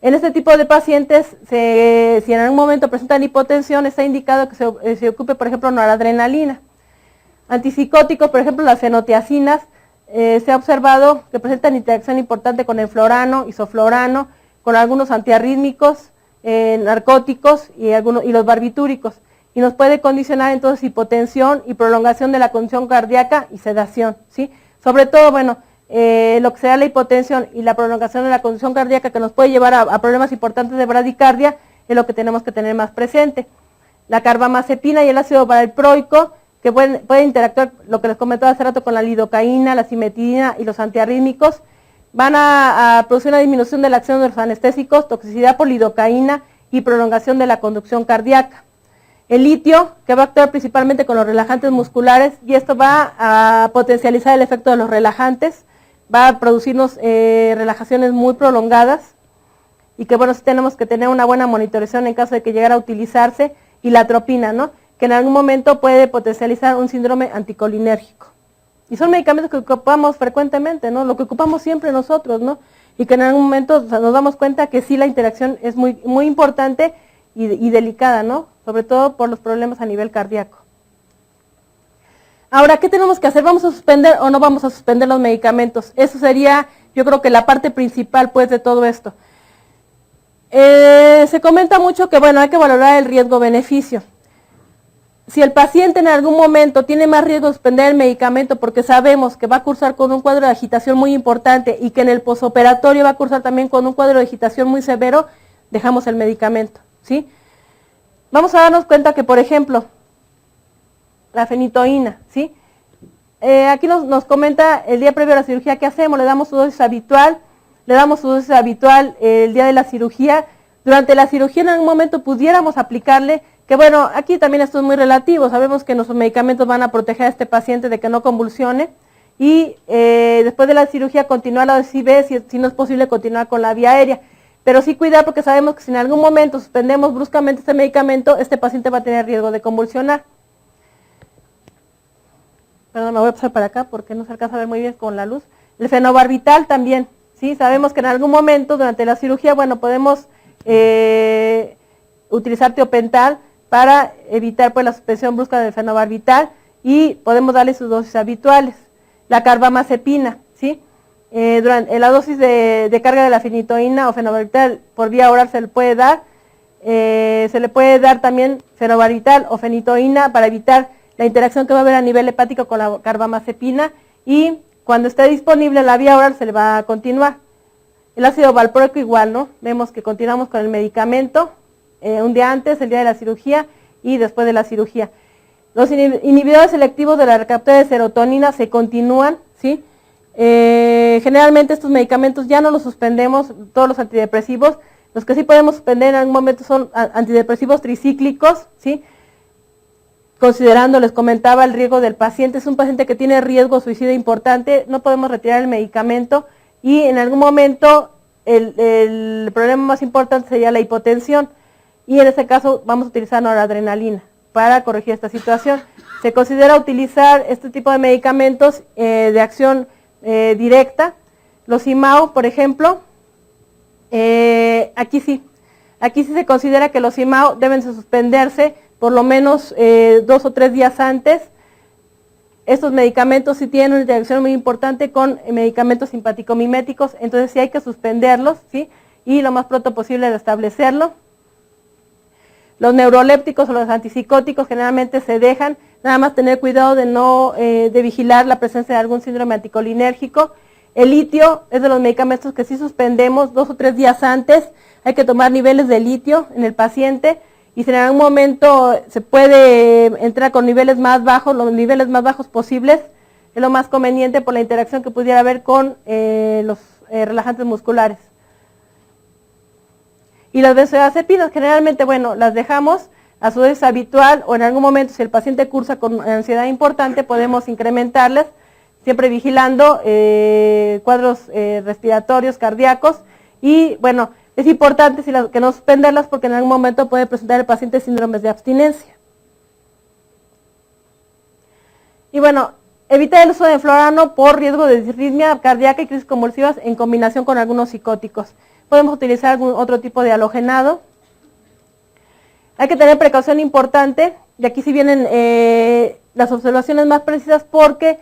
En este tipo de pacientes, si en algún momento presentan hipotensión, está indicado que se ocupe, por ejemplo, noradrenalina. Antipsicóticos, por ejemplo, las fenotiacinas, se ha observado que presentan interacción importante con el florano, isoflorano, con algunos antiarrítmicos, narcóticos y los barbitúricos. Y nos puede condicionar entonces hipotensión y prolongación de la condición cardíaca y sedación, ¿sí? Sobre todo, bueno, lo que sea la hipotensión y la prolongación de la condición cardíaca que nos puede llevar a problemas importantes de bradicardia es lo que tenemos que tener más presente. La carbamazepina y el ácido valproico, que pueden interactuar, lo que les comentaba hace rato, con la lidocaína, la cimetidina y los antiarrítmicos, van a producir una disminución de la acción de los anestésicos, toxicidad por lidocaína y prolongación de la conducción cardíaca. El litio, que va a actuar principalmente con los relajantes musculares, y esto va a potencializar el efecto de los relajantes, va a producirnos relajaciones muy prolongadas, y que bueno, sí tenemos que tener una buena monitorización en caso de que llegara a utilizarse, y la atropina, ¿no? Que en algún momento puede potencializar un síndrome anticolinérgico. Y son medicamentos que ocupamos frecuentemente, ¿no? Lo que ocupamos siempre nosotros, ¿no? Y que en algún momento nos damos cuenta que sí la interacción es muy, muy importante y delicada, ¿no? Sobre todo por los problemas a nivel cardíaco. Ahora, ¿qué tenemos que hacer? ¿Vamos a suspender o no vamos a suspender los medicamentos? Eso sería, yo creo que la parte principal, pues, de todo esto. Se comenta mucho que, bueno, hay que valorar el riesgo-beneficio. Si el paciente en algún momento tiene más riesgo de suspender el medicamento porque sabemos que va a cursar con un cuadro de agitación muy importante y que en el posoperatorio va a cursar también con un cuadro de agitación muy severo, dejamos el medicamento, ¿sí? Vamos a darnos cuenta que, por ejemplo, la fenitoína, ¿sí? Aquí nos comenta el día previo a la cirugía qué hacemos, le damos su dosis habitual, le damos su dosis habitual el día de la cirugía. Durante la cirugía en algún momento pudiéramos aplicarle, que bueno, aquí también esto es muy relativo, sabemos que nuestros medicamentos van a proteger a este paciente de que no convulsione, y después de la cirugía continuar la dosis B, si no es posible continuar con la vía aérea. Pero sí cuidar, porque sabemos que si en algún momento suspendemos bruscamente este medicamento, este paciente va a tener riesgo de convulsionar. Perdón, me voy a pasar para acá porque no se alcanza a ver muy bien con la luz. El fenobarbital también, ¿sí? Sabemos que en algún momento durante la cirugía, bueno, podemos utilizar tiopental para evitar pues la suspensión brusca del fenobarbital, y podemos darle sus dosis habituales. La carbamazepina, ¿sí? Durante la dosis de carga de la fenitoína o fenobarbital por vía oral se le puede dar. Se le puede dar también fenobarbital o fenitoína para evitar la interacción que va a haber a nivel hepático con la carbamazepina, y cuando esté disponible en la vía oral se le va a continuar. El ácido valproico igual, ¿no? Vemos que continuamos con el medicamento un día antes, el día de la cirugía y después de la cirugía. Los inhibidores selectivos de la recaptura de serotonina se continúan, ¿sí? Generalmente estos medicamentos ya no los suspendemos, todos los antidepresivos. Los que sí podemos suspender en algún momento son antidepresivos tricíclicos, ¿sí? Considerando, les comentaba, el riesgo del paciente. Es un paciente que tiene riesgo suicida importante, no podemos retirar el medicamento, y en algún momento el problema más importante sería la hipotensión, y en este caso vamos a utilizar noradrenalina para corregir esta situación. Se considera utilizar este tipo de medicamentos de acción directa. Los IMAO, por ejemplo, aquí sí se considera que los IMAO deben suspenderse por lo menos 2 o 3 días antes. Estos medicamentos sí tienen una interacción muy importante con medicamentos simpaticomiméticos, entonces sí hay que suspenderlos, ¿sí? Y lo más pronto posible restablecerlo. Los neurolépticos o los antipsicóticos generalmente se dejan, nada más tener cuidado de vigilar la presencia de algún síndrome anticolinérgico. El litio es de los medicamentos que sí suspendemos 2 o 3 días antes. Hay que tomar niveles de litio en el paciente, y si en algún momento se puede entrar con niveles más bajos, los niveles más bajos posibles, es lo más conveniente por la interacción que pudiera haber con los relajantes musculares. Y las benzodiazepinas generalmente, bueno, las dejamos a su dosis habitual, o en algún momento si el paciente cursa con ansiedad importante podemos incrementarlas, siempre vigilando cuadros respiratorios, cardíacos, y bueno, es importante que no suspenderlas porque en algún momento puede presentar el paciente síndromes de abstinencia. Y bueno, evitar el uso de florano por riesgo de disritmia cardíaca y crisis convulsivas en combinación con algunos psicóticos. Podemos utilizar algún otro tipo de halogenado. Hay que tener precaución importante, y aquí sí vienen las observaciones más precisas, porque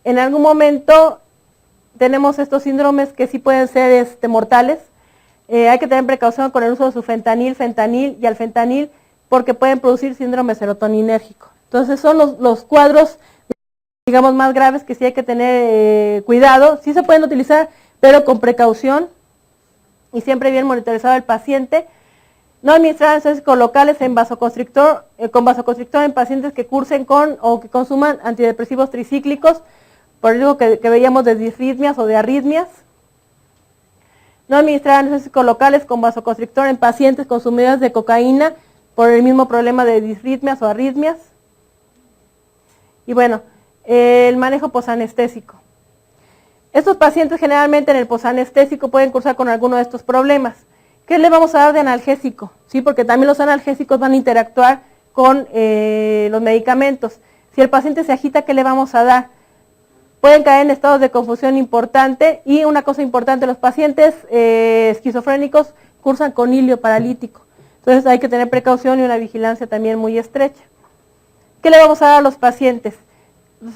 en algún momento tenemos estos síndromes que sí pueden ser mortales. Hay que tener precaución con el uso de su fentanil y alfentanil, porque pueden producir síndrome serotoninérgico. Entonces son los cuadros, digamos, más graves que sí hay que tener cuidado. Sí se pueden utilizar, pero con precaución y siempre bien monitorizado el paciente. No administrar anestésicos locales en vasoconstrictor, con vasoconstrictor en pacientes que cursen con o que consuman antidepresivos tricíclicos, por el riesgo que veíamos de disritmias o de arritmias. No administrar anestésicos locales con vasoconstrictor en pacientes consumidores de cocaína por el mismo problema de disritmias o arritmias. Y bueno, el manejo posanestésico. Estos pacientes generalmente en el posanestésico pueden cursar con alguno de estos problemas. ¿Qué le vamos a dar de analgésico? ¿Sí? Porque también los analgésicos van a interactuar con los medicamentos. Si el paciente se agita, ¿qué le vamos a dar? Pueden caer en estados de confusión importante, y una cosa importante, los pacientes esquizofrénicos cursan con hilio paralítico. Entonces hay que tener precaución y una vigilancia también muy estrecha. ¿Qué le vamos a dar a los pacientes?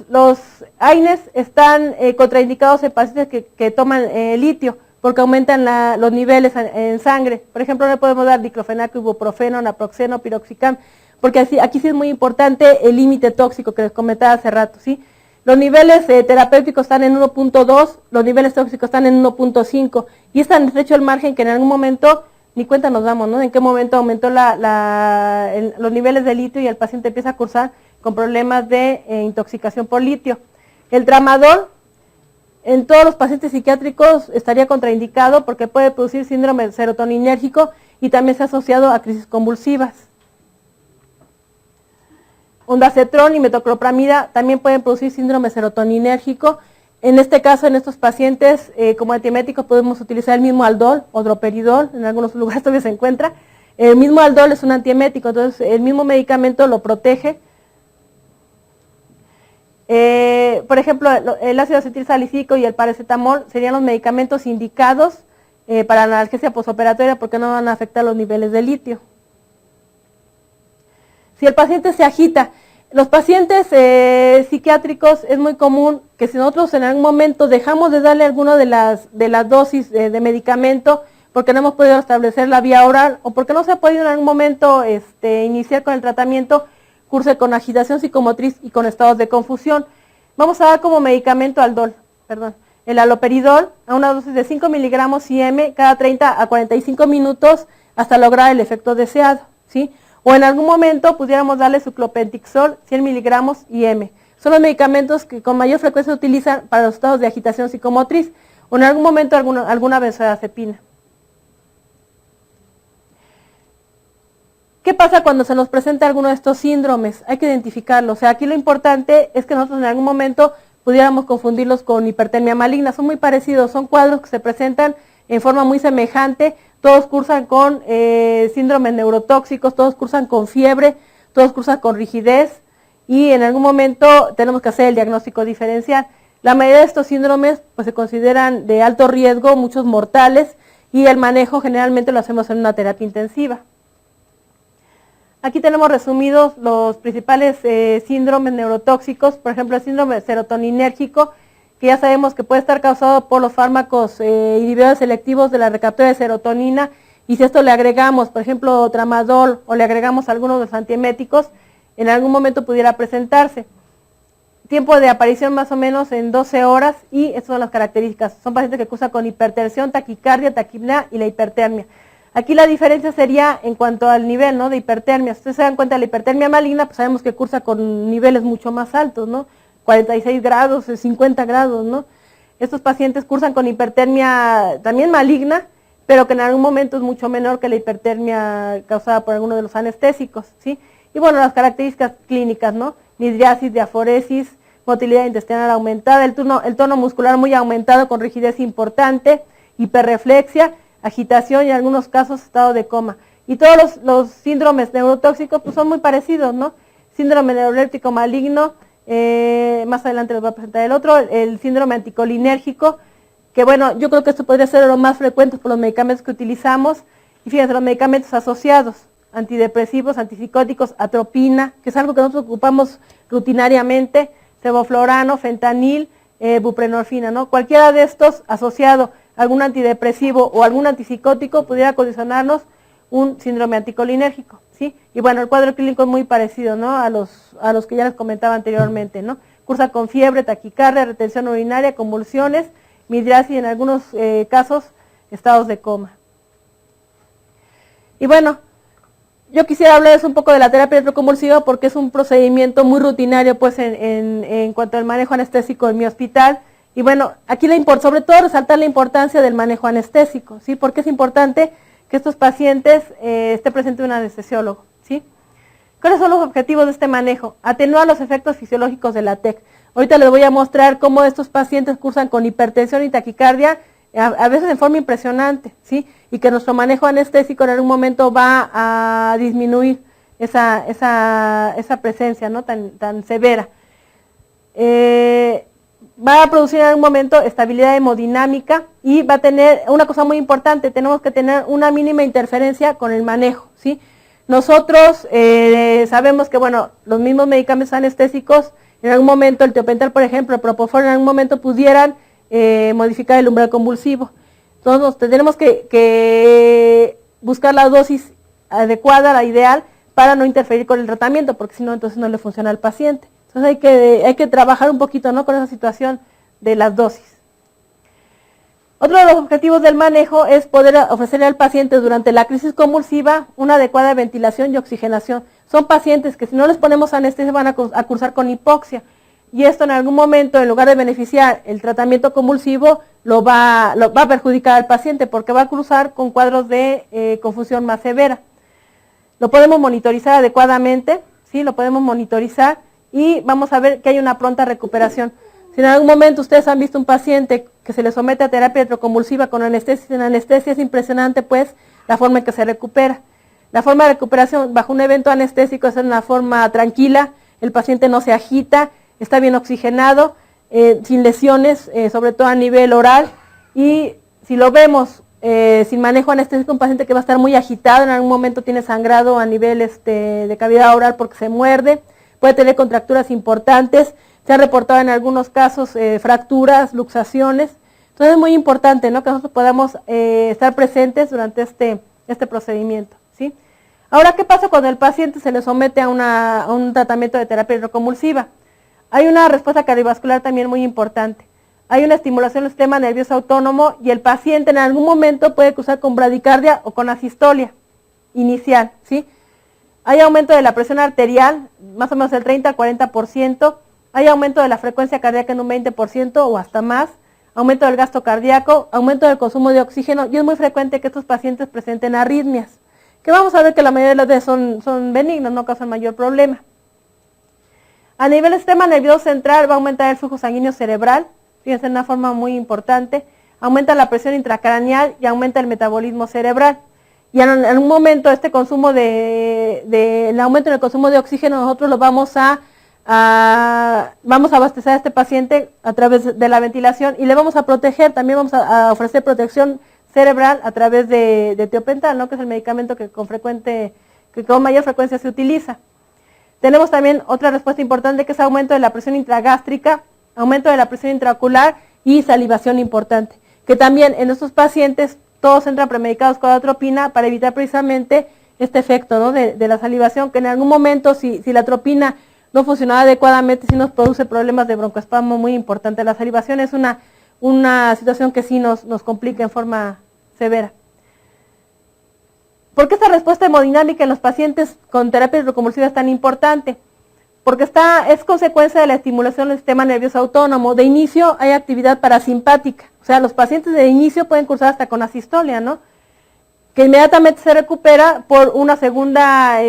Los AINES están contraindicados en pacientes que toman litio, porque aumentan los niveles en sangre. Por ejemplo, no podemos dar diclofenaco, ibuprofeno, naproxeno, piroxicam, porque aquí sí es muy importante el límite tóxico que les comentaba hace rato, ¿sí? Los niveles terapéuticos están en 1.2, los niveles tóxicos están en 1.5, y es tan estrecho el margen que en algún momento ni cuenta nos damos, ¿no? En qué momento aumentó los niveles de litio y el paciente empieza a cursar con problemas de intoxicación por litio. El tramadol En todos los pacientes psiquiátricos estaría contraindicado porque puede producir síndrome serotoninérgico y también se ha asociado a crisis convulsivas. Ondansetron y metoclopramida también pueden producir síndrome serotoninérgico. En este caso, en estos pacientes, como antiemético podemos utilizar el mismo aldol o droperidol, en algunos lugares todavía se encuentra. El mismo aldol es un antiemético, entonces el mismo medicamento lo protege. Por ejemplo, el ácido acetilsalicílico y el paracetamol serían los medicamentos indicados para la analgesia posoperatoria porque no van a afectar los niveles de litio. Si el paciente se agita, los pacientes psiquiátricos es muy común que si nosotros en algún momento dejamos de darle alguna de las dosis de medicamento porque no hemos podido establecer la vía oral o porque no se ha podido en algún momento iniciar con el tratamiento, curse con agitación psicomotriz y con estados de confusión. Vamos a dar como medicamento el haloperidol a una dosis de 5 miligramos IM cada 30 a 45 minutos hasta lograr el efecto deseado, ¿sí? O en algún momento pudiéramos darle suclopentixol 100 miligramos IM. Son los medicamentos que con mayor frecuencia se utilizan para los estados de agitación psicomotriz o en algún momento alguna benzodiazepina. ¿Qué pasa cuando se nos presenta alguno de estos síndromes? Hay que identificarlo. O sea, aquí lo importante es que nosotros en algún momento pudiéramos confundirlos con hipertermia maligna. Son muy parecidos, son cuadros que se presentan en forma muy semejante. Todos cursan con síndromes neurotóxicos, todos cursan con fiebre, todos cursan con rigidez y en algún momento tenemos que hacer el diagnóstico diferencial. La mayoría de estos síndromes pues, se consideran de alto riesgo, muchos mortales y el manejo generalmente lo hacemos en una terapia intensiva. Aquí tenemos resumidos los principales síndromes neurotóxicos, por ejemplo el síndrome serotoninérgico, que ya sabemos que puede estar causado por los fármacos inhibidores selectivos de la recaptura de serotonina, y si esto le agregamos, por ejemplo, tramadol o le agregamos algunos de los antieméticos, en algún momento pudiera presentarse. Tiempo de aparición más o menos en 12 horas y estas son las características. Son pacientes que cursan con hipertensión, taquicardia, taquipnea y la hipertermia. Aquí la diferencia sería en cuanto al nivel, ¿no?, de hipertermia. Si ustedes se dan cuenta de la hipertermia maligna, pues sabemos que cursa con niveles mucho más altos, ¿no? 46 grados, 50 grados, ¿no? Estos pacientes cursan con hipertermia también maligna, pero que en algún momento es mucho menor que la hipertermia causada por alguno de los anestésicos, ¿sí? Y bueno, las características clínicas, ¿no? Nidriasis, diaforesis, motilidad intestinal aumentada, el tono muscular muy aumentado con rigidez importante, hiperreflexia, agitación y en algunos casos estado de coma. Y todos los síndromes neurotóxicos pues son muy parecidos, ¿no? Síndrome neuroléptico maligno, más adelante les voy a presentar el otro, el síndrome anticolinérgico, que bueno, yo creo que esto podría ser lo más frecuente por los medicamentos que utilizamos. Y fíjense, los medicamentos asociados, antidepresivos, antipsicóticos, atropina, que es algo que nosotros ocupamos rutinariamente, sevoflurano, fentanil, buprenorfina, ¿no? Cualquiera de estos asociado a algún antidepresivo o algún antipsicótico pudiera condicionarnos un síndrome anticolinérgico, ¿sí? Y bueno, el cuadro clínico es muy parecido, ¿no?, a los que ya les comentaba anteriormente, ¿no? Cursa con fiebre, taquicardia, retención urinaria, convulsiones, midriasis y en algunos casos estados de coma. Y bueno, yo quisiera hablarles un poco de la terapia electroconvulsiva porque es un procedimiento muy rutinario pues en cuanto al manejo anestésico en mi hospital. Y bueno, aquí sobre todo resaltar la importancia del manejo anestésico, ¿sí? Porque es importante que estos pacientes esté presente un anestesiólogo, ¿sí? ¿Cuáles son los objetivos de este manejo? Atenuar los efectos fisiológicos de la TEC. Ahorita les voy a mostrar cómo estos pacientes cursan con hipertensión y taquicardia, a veces en forma impresionante, ¿sí? Y que nuestro manejo anestésico en algún momento va a disminuir esa presencia, ¿no?, tan severa. Va a producir en algún momento estabilidad hemodinámica y va a tener una cosa muy importante, tenemos que tener una mínima interferencia con el manejo, ¿sí? Nosotros sabemos que, bueno, los mismos medicamentos anestésicos, en algún momento el tiopental, por ejemplo, el propofol, en algún momento pudieran modificar el umbral convulsivo. Entonces tenemos que buscar la dosis adecuada, la ideal, para no interferir con el tratamiento, porque si no, entonces no le funciona al paciente. Entonces hay que trabajar un poquito, ¿no?, con esa situación de las dosis. Otro de los objetivos del manejo es poder ofrecerle al paciente durante la crisis convulsiva una adecuada ventilación y oxigenación. Son pacientes que si no les ponemos anestesia van a cursar con hipoxia. y esto en algún momento, en lugar de beneficiar el tratamiento convulsivo, va a perjudicar al paciente porque va a cruzar con cuadros de confusión más severa. Lo podemos monitorizar adecuadamente, ¿sí? Lo podemos monitorizar y vamos a ver que hay una pronta recuperación. Si en algún momento ustedes han visto un paciente que se le somete a terapia electroconvulsiva con anestesia, sin anestesia, es impresionante pues la forma en que se recupera. La forma de recuperación bajo un evento anestésico es en una forma tranquila, el paciente no se agita, está bien oxigenado, sin lesiones, sobre todo a nivel oral, y si lo vemos sin manejo anestésico, un paciente que va a estar muy agitado, en algún momento tiene sangrado a nivel de cavidad oral porque se muerde, puede tener contracturas importantes, se han reportado en algunos casos fracturas, luxaciones. Entonces es muy importante, ¿no?, que nosotros podamos estar presentes durante este procedimiento, ¿sí? Ahora, ¿qué pasa cuando el paciente se le somete a un tratamiento de terapia electroconvulsiva? Hay una respuesta cardiovascular también muy importante. Hay una estimulación del sistema nervioso autónomo y el paciente en algún momento puede cruzar con bradicardia o con asistolia inicial, ¿sí? Hay aumento de la presión arterial, más o menos el 30 al 40%, hay aumento de la frecuencia cardíaca en un 20% o hasta más, aumento del gasto cardíaco, aumento del consumo de oxígeno, y es muy frecuente que estos pacientes presenten arritmias, que vamos a ver que la mayoría de las veces son benignas, no causan mayor problema. A nivel del sistema nervioso central va a aumentar el flujo sanguíneo cerebral, fíjense, de una forma muy importante, aumenta la presión intracraneal y aumenta el metabolismo cerebral. Y en un momento el aumento en el consumo de oxígeno nosotros lo vamos a abastecer a este paciente a través de la ventilación y le vamos a proteger, también vamos a ofrecer protección cerebral a través de tiopental, ¿no?, que es el medicamento que con mayor frecuencia se utiliza. Tenemos también otra respuesta importante que es aumento de la presión intragástrica, aumento de la presión intraocular y salivación importante, que también en estos pacientes todos entran premedicados con atropina para evitar precisamente este efecto, ¿no?, de la salivación, que en algún momento si la atropina no funcionaba adecuadamente, sí nos produce problemas de broncoespasmo muy importantes. La salivación es una situación que sí nos complica en forma severa. ¿Por qué esta respuesta hemodinámica en los pacientes con terapia electroconvulsiva es tan importante? Porque es consecuencia de la estimulación del sistema nervioso autónomo. De inicio hay actividad parasimpática, o sea, los pacientes de inicio pueden cursar hasta con asistolia, ¿no?, que inmediatamente se recupera por una segunda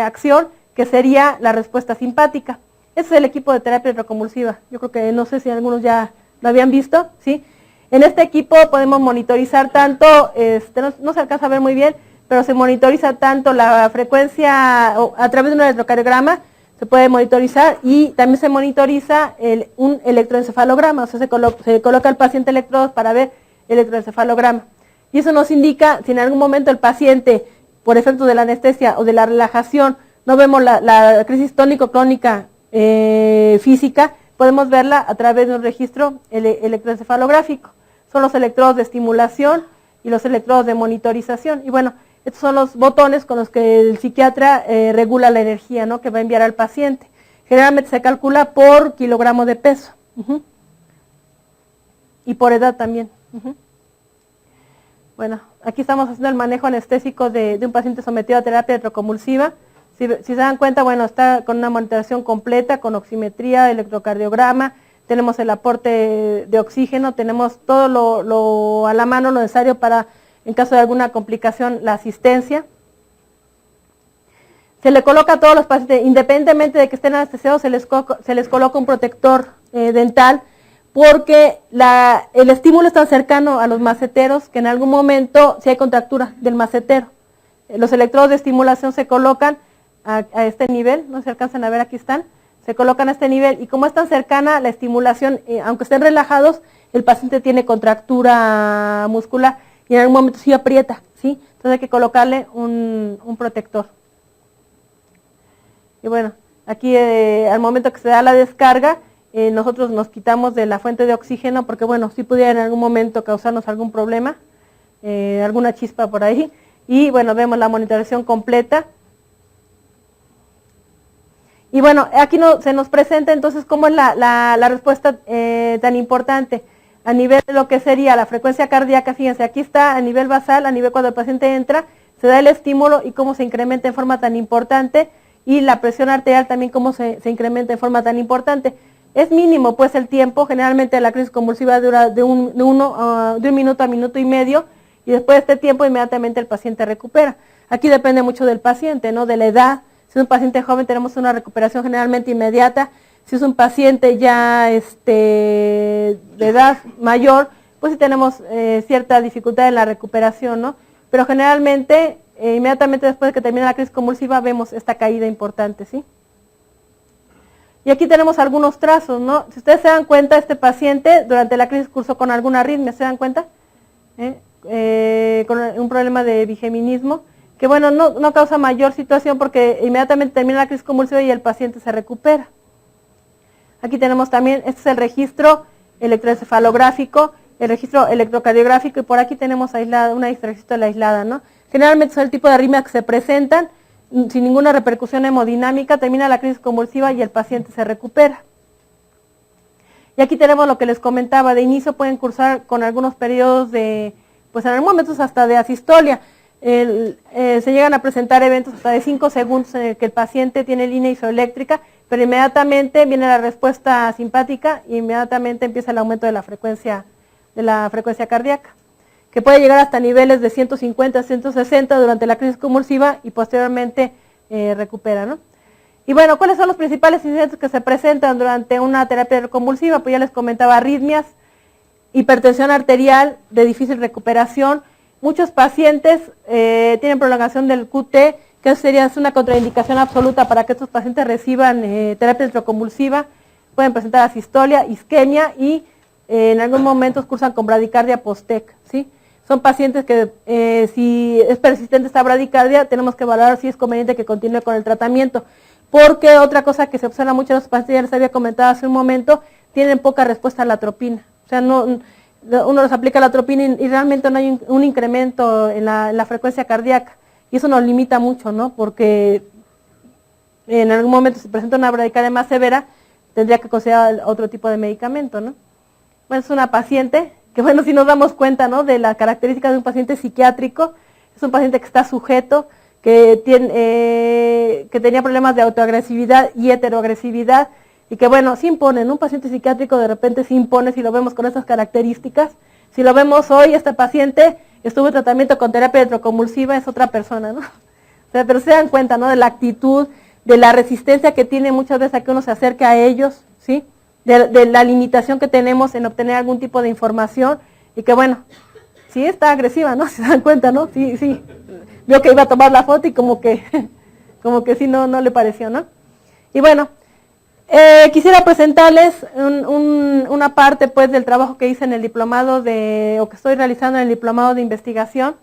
acción, que sería la respuesta simpática. Ese es el equipo de terapia electroconvulsiva. Yo creo que no sé si algunos ya lo habían visto, ¿sí? En este equipo podemos monitorizar tanto, no se alcanza a ver muy bien, pero se monitoriza tanto la frecuencia a través de un electrocardiograma, se puede monitorizar, y también se monitoriza un electroencefalograma, o sea, se coloca al paciente electrodos para ver el electroencefalograma. Y eso nos indica si en algún momento el paciente, por efecto de la anestesia o de la relajación, no vemos la crisis tónico-clónica física, podemos verla a través de un registro electroencefalográfico. Son los electrodos de estimulación y los electrodos de monitorización. Y bueno, estos son los botones con los que el psiquiatra regula la energía, ¿no?, que va a enviar al paciente. Generalmente se calcula por kilogramo de peso. Y por edad también. Bueno, aquí estamos haciendo el manejo anestésico de un paciente sometido a terapia electroconvulsiva. Si se dan cuenta, bueno, está con una monitorización completa, con oximetría, electrocardiograma, tenemos el aporte de oxígeno, tenemos todo lo a la mano, lo necesario para, en caso de alguna complicación, la asistencia. Se le coloca a todos los pacientes, independientemente de que estén anestesiados, se les coloca un protector dental, porque el estímulo es tan cercano a los maceteros que en algún momento, si hay contractura del macetero, los electrodos de estimulación se colocan a este nivel, no se alcanzan a ver, aquí están, se colocan a este nivel, y como es tan cercana la estimulación, aunque estén relajados, el paciente tiene contractura muscular, y en algún momento sí aprieta, ¿sí? Entonces hay que colocarle un protector. Y bueno, aquí al momento que se da la descarga, nosotros nos quitamos de la fuente de oxígeno, porque bueno, sí pudiera en algún momento causarnos algún problema, alguna chispa por ahí, y bueno, vemos la monitorización completa. Y bueno, aquí se nos presenta entonces cómo es la respuesta tan importante a nivel de lo que sería la frecuencia cardíaca. Fíjense, aquí está a nivel basal, a nivel cuando el paciente entra, se da el estímulo y cómo se incrementa en forma tan importante, y la presión arterial también cómo se incrementa en forma tan importante. Es mínimo pues el tiempo, generalmente la crisis convulsiva dura de un minuto a minuto y medio, y después de este tiempo inmediatamente el paciente recupera. Aquí depende mucho del paciente, ¿no? De la edad. Si es un paciente joven tenemos una recuperación generalmente inmediata. Si es un paciente ya de edad mayor, pues sí tenemos cierta dificultad en la recuperación, ¿no? Pero generalmente, inmediatamente después de que termina la crisis convulsiva, vemos esta caída importante, ¿sí? Y aquí tenemos algunos trazos, ¿no? Si ustedes se dan cuenta, este paciente durante la crisis cursó con alguna arritmia, ¿se dan cuenta? Con un problema de bigeminismo, que bueno, no causa mayor situación porque inmediatamente termina la crisis convulsiva y el paciente se recupera. Aquí tenemos también, este es el registro electroencefalográfico, el registro electrocardiográfico, y por aquí tenemos aislada, una registro aislada, ¿no? Generalmente son el tipo de arritmias que se presentan sin ninguna repercusión hemodinámica, termina la crisis convulsiva y el paciente se recupera. Y aquí tenemos lo que les comentaba, de inicio pueden cursar con algunos periodos de, pues en algunos momentos hasta de asistolia. Se llegan a presentar eventos hasta de 5 segundos en el que el paciente tiene línea isoeléctrica, pero inmediatamente viene la respuesta simpática y inmediatamente empieza el aumento de la frecuencia cardíaca, que puede llegar hasta niveles de 150 a 160 durante la crisis convulsiva y posteriormente recupera, ¿no? Y bueno, ¿cuáles son los principales incidentes que se presentan durante una terapia convulsiva? Pues ya les comentaba, arritmias, hipertensión arterial de difícil recuperación. Muchos pacientes tienen prolongación del QT, que sería una contraindicación absoluta para que estos pacientes reciban terapia electroconvulsiva. Pueden presentar asistolia, isquemia y en algunos momentos cursan con bradicardia post-TEC, ¿sí? Son pacientes que si es persistente esta bradicardia, tenemos que valorar si es conveniente que continúe con el tratamiento. Porque otra cosa que se observa mucho en los pacientes, ya les había comentado hace un momento, tienen poca respuesta a la atropina. O sea, uno les aplica la atropina y realmente no hay un incremento en la frecuencia cardíaca. Y eso nos limita mucho, ¿no? Porque en algún momento si presenta una bradicardia más severa, tendría que considerar otro tipo de medicamento, ¿no? Bueno, es una paciente que, bueno, si nos damos cuenta, ¿no?, de la característica de un paciente psiquiátrico, es un paciente que está sujeto, que tenía problemas de autoagresividad y heteroagresividad, y que bueno, se impone, ¿no? Un paciente psiquiátrico de repente se impone si lo vemos con esas características. Si lo vemos hoy, este paciente estuvo en tratamiento con terapia electroconvulsiva, es otra persona, ¿no? O sea, pero se dan cuenta, ¿no?, de la actitud, de la resistencia que tiene muchas veces a que uno se acerque a ellos, ¿sí? De la limitación que tenemos en obtener algún tipo de información, y que bueno, sí está agresiva, ¿no? Se dan cuenta, ¿no? Sí. Vio que iba a tomar la foto y como que sí no le pareció, ¿no? Y bueno, quisiera presentarles una parte pues del trabajo que hice en el diplomado o que estoy realizando en el diplomado de investigación.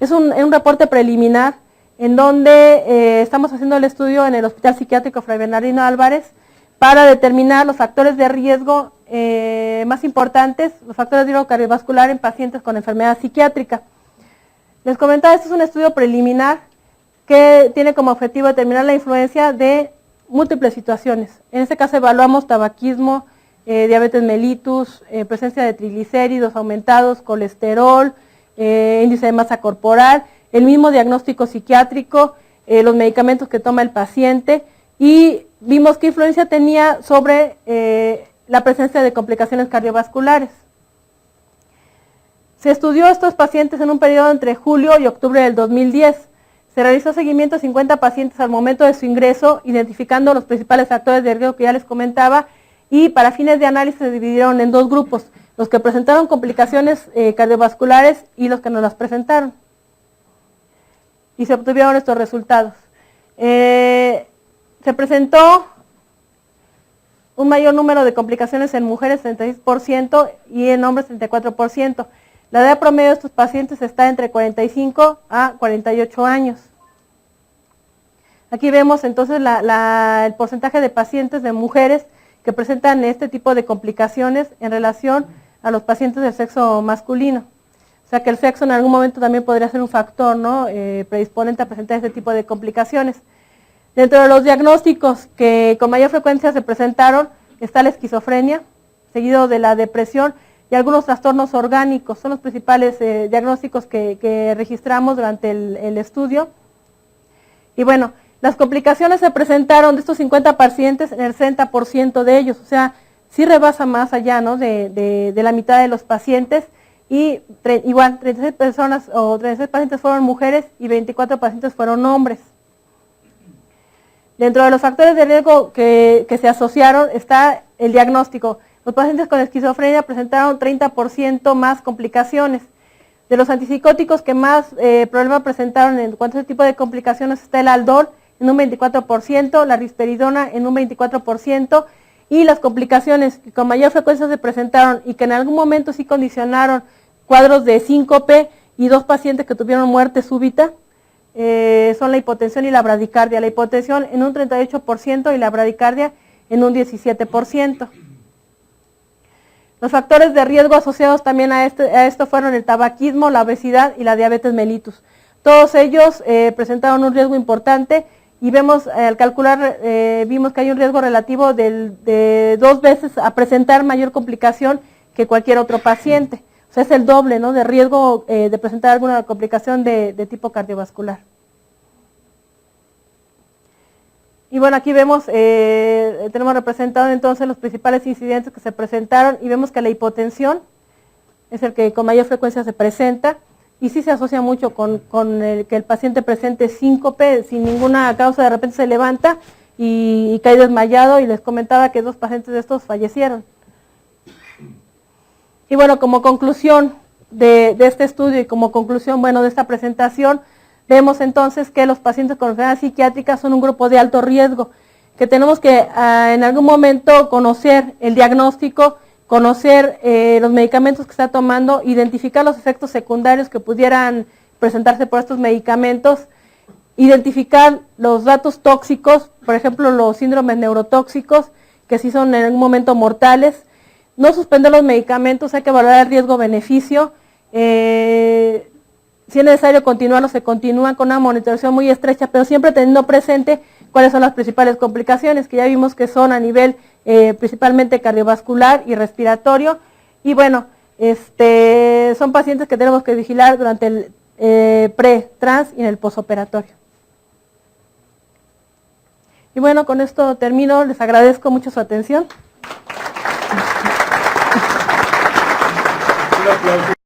Es un reporte preliminar en donde estamos haciendo el estudio en el Hospital Psiquiátrico Fray Bernardino Álvarez para determinar los factores de riesgo más importantes, los factores de riesgo cardiovascular en pacientes con enfermedad psiquiátrica. Les comentaba, este es un estudio preliminar que tiene como objetivo determinar la influencia de múltiples situaciones. En este caso evaluamos tabaquismo, diabetes mellitus, presencia de triglicéridos aumentados, colesterol, índice de masa corporal, el mismo diagnóstico psiquiátrico, los medicamentos que toma el paciente, y vimos qué influencia tenía sobre la presencia de complicaciones cardiovasculares. Se estudió a estos pacientes en un periodo entre julio y octubre del 2010. Se realizó seguimiento a 50 pacientes al momento de su ingreso, identificando los principales factores de riesgo que ya les comentaba, y para fines de análisis se dividieron en dos grupos, los que presentaron complicaciones cardiovasculares y los que no las presentaron. Y se obtuvieron estos resultados. Se presentó un mayor número de complicaciones en mujeres, 36%, y en hombres, 34%. La edad promedio de estos pacientes está entre 45 a 48 años. Aquí vemos entonces el porcentaje de pacientes de mujeres que presentan este tipo de complicaciones en relación a los pacientes del sexo masculino. O sea que el sexo en algún momento también podría ser un factor, ¿no?, predisponente a presentar este tipo de complicaciones. Dentro de los diagnósticos que con mayor frecuencia se presentaron está la esquizofrenia, seguido de la depresión y algunos trastornos orgánicos. Son los principales diagnósticos que registramos durante el estudio. Y bueno, Las complicaciones se presentaron de estos 50 pacientes en el 60% de ellos, o sea, sí rebasa más allá, ¿no?, de la mitad de los pacientes, y igual 36 personas o 36 pacientes fueron mujeres y 24 pacientes fueron hombres. Dentro de los factores de riesgo que se asociaron está el diagnóstico. Los pacientes con esquizofrenia presentaron 30% más complicaciones. De los antipsicóticos que más problemas presentaron en cuanto a ese tipo de complicaciones está el Aldol en un 24%, la risperidona en un 24%, y las complicaciones que con mayor frecuencia se presentaron y que en algún momento sí condicionaron cuadros de síncope y 2 pacientes que tuvieron muerte súbita, son la hipotensión y la bradicardia. La hipotensión en un 38% y la bradicardia en un 17%. Los factores de riesgo asociados también a esto fueron el tabaquismo, la obesidad y la diabetes mellitus. Todos ellos presentaron un riesgo importante y vemos, al calcular, vimos que hay un riesgo relativo de 2 veces a presentar mayor complicación que cualquier otro paciente. O sea, es el doble, ¿no?, de riesgo de presentar alguna complicación de tipo cardiovascular. Y bueno, aquí vemos, tenemos representado entonces los principales incidentes que se presentaron y vemos que la hipotensión es el que con mayor frecuencia se presenta y sí se asocia mucho con que el paciente presente síncope, sin ninguna causa, de repente se levanta y cae desmayado, y les comentaba que 2 pacientes de estos fallecieron. Y bueno, como conclusión de este estudio y como conclusión, bueno, de esta presentación, vemos entonces que los pacientes con enfermedades psiquiátricas son un grupo de alto riesgo, que tenemos que en algún momento conocer el diagnóstico, conocer los medicamentos que está tomando, identificar los efectos secundarios que pudieran presentarse por estos medicamentos, identificar los datos tóxicos, por ejemplo los síndromes neurotóxicos, que sí son en algún momento mortales. No suspender los medicamentos, hay que valorar el riesgo-beneficio. Si es necesario continuarlos, se continúan con una monitorización muy estrecha, pero siempre teniendo presente cuáles son las principales complicaciones, que ya vimos que son a nivel principalmente cardiovascular y respiratorio. Y bueno, son pacientes que tenemos que vigilar durante el pre, trans y en el posoperatorio. Y bueno, con esto termino, les agradezco mucho su atención. Un aplauso.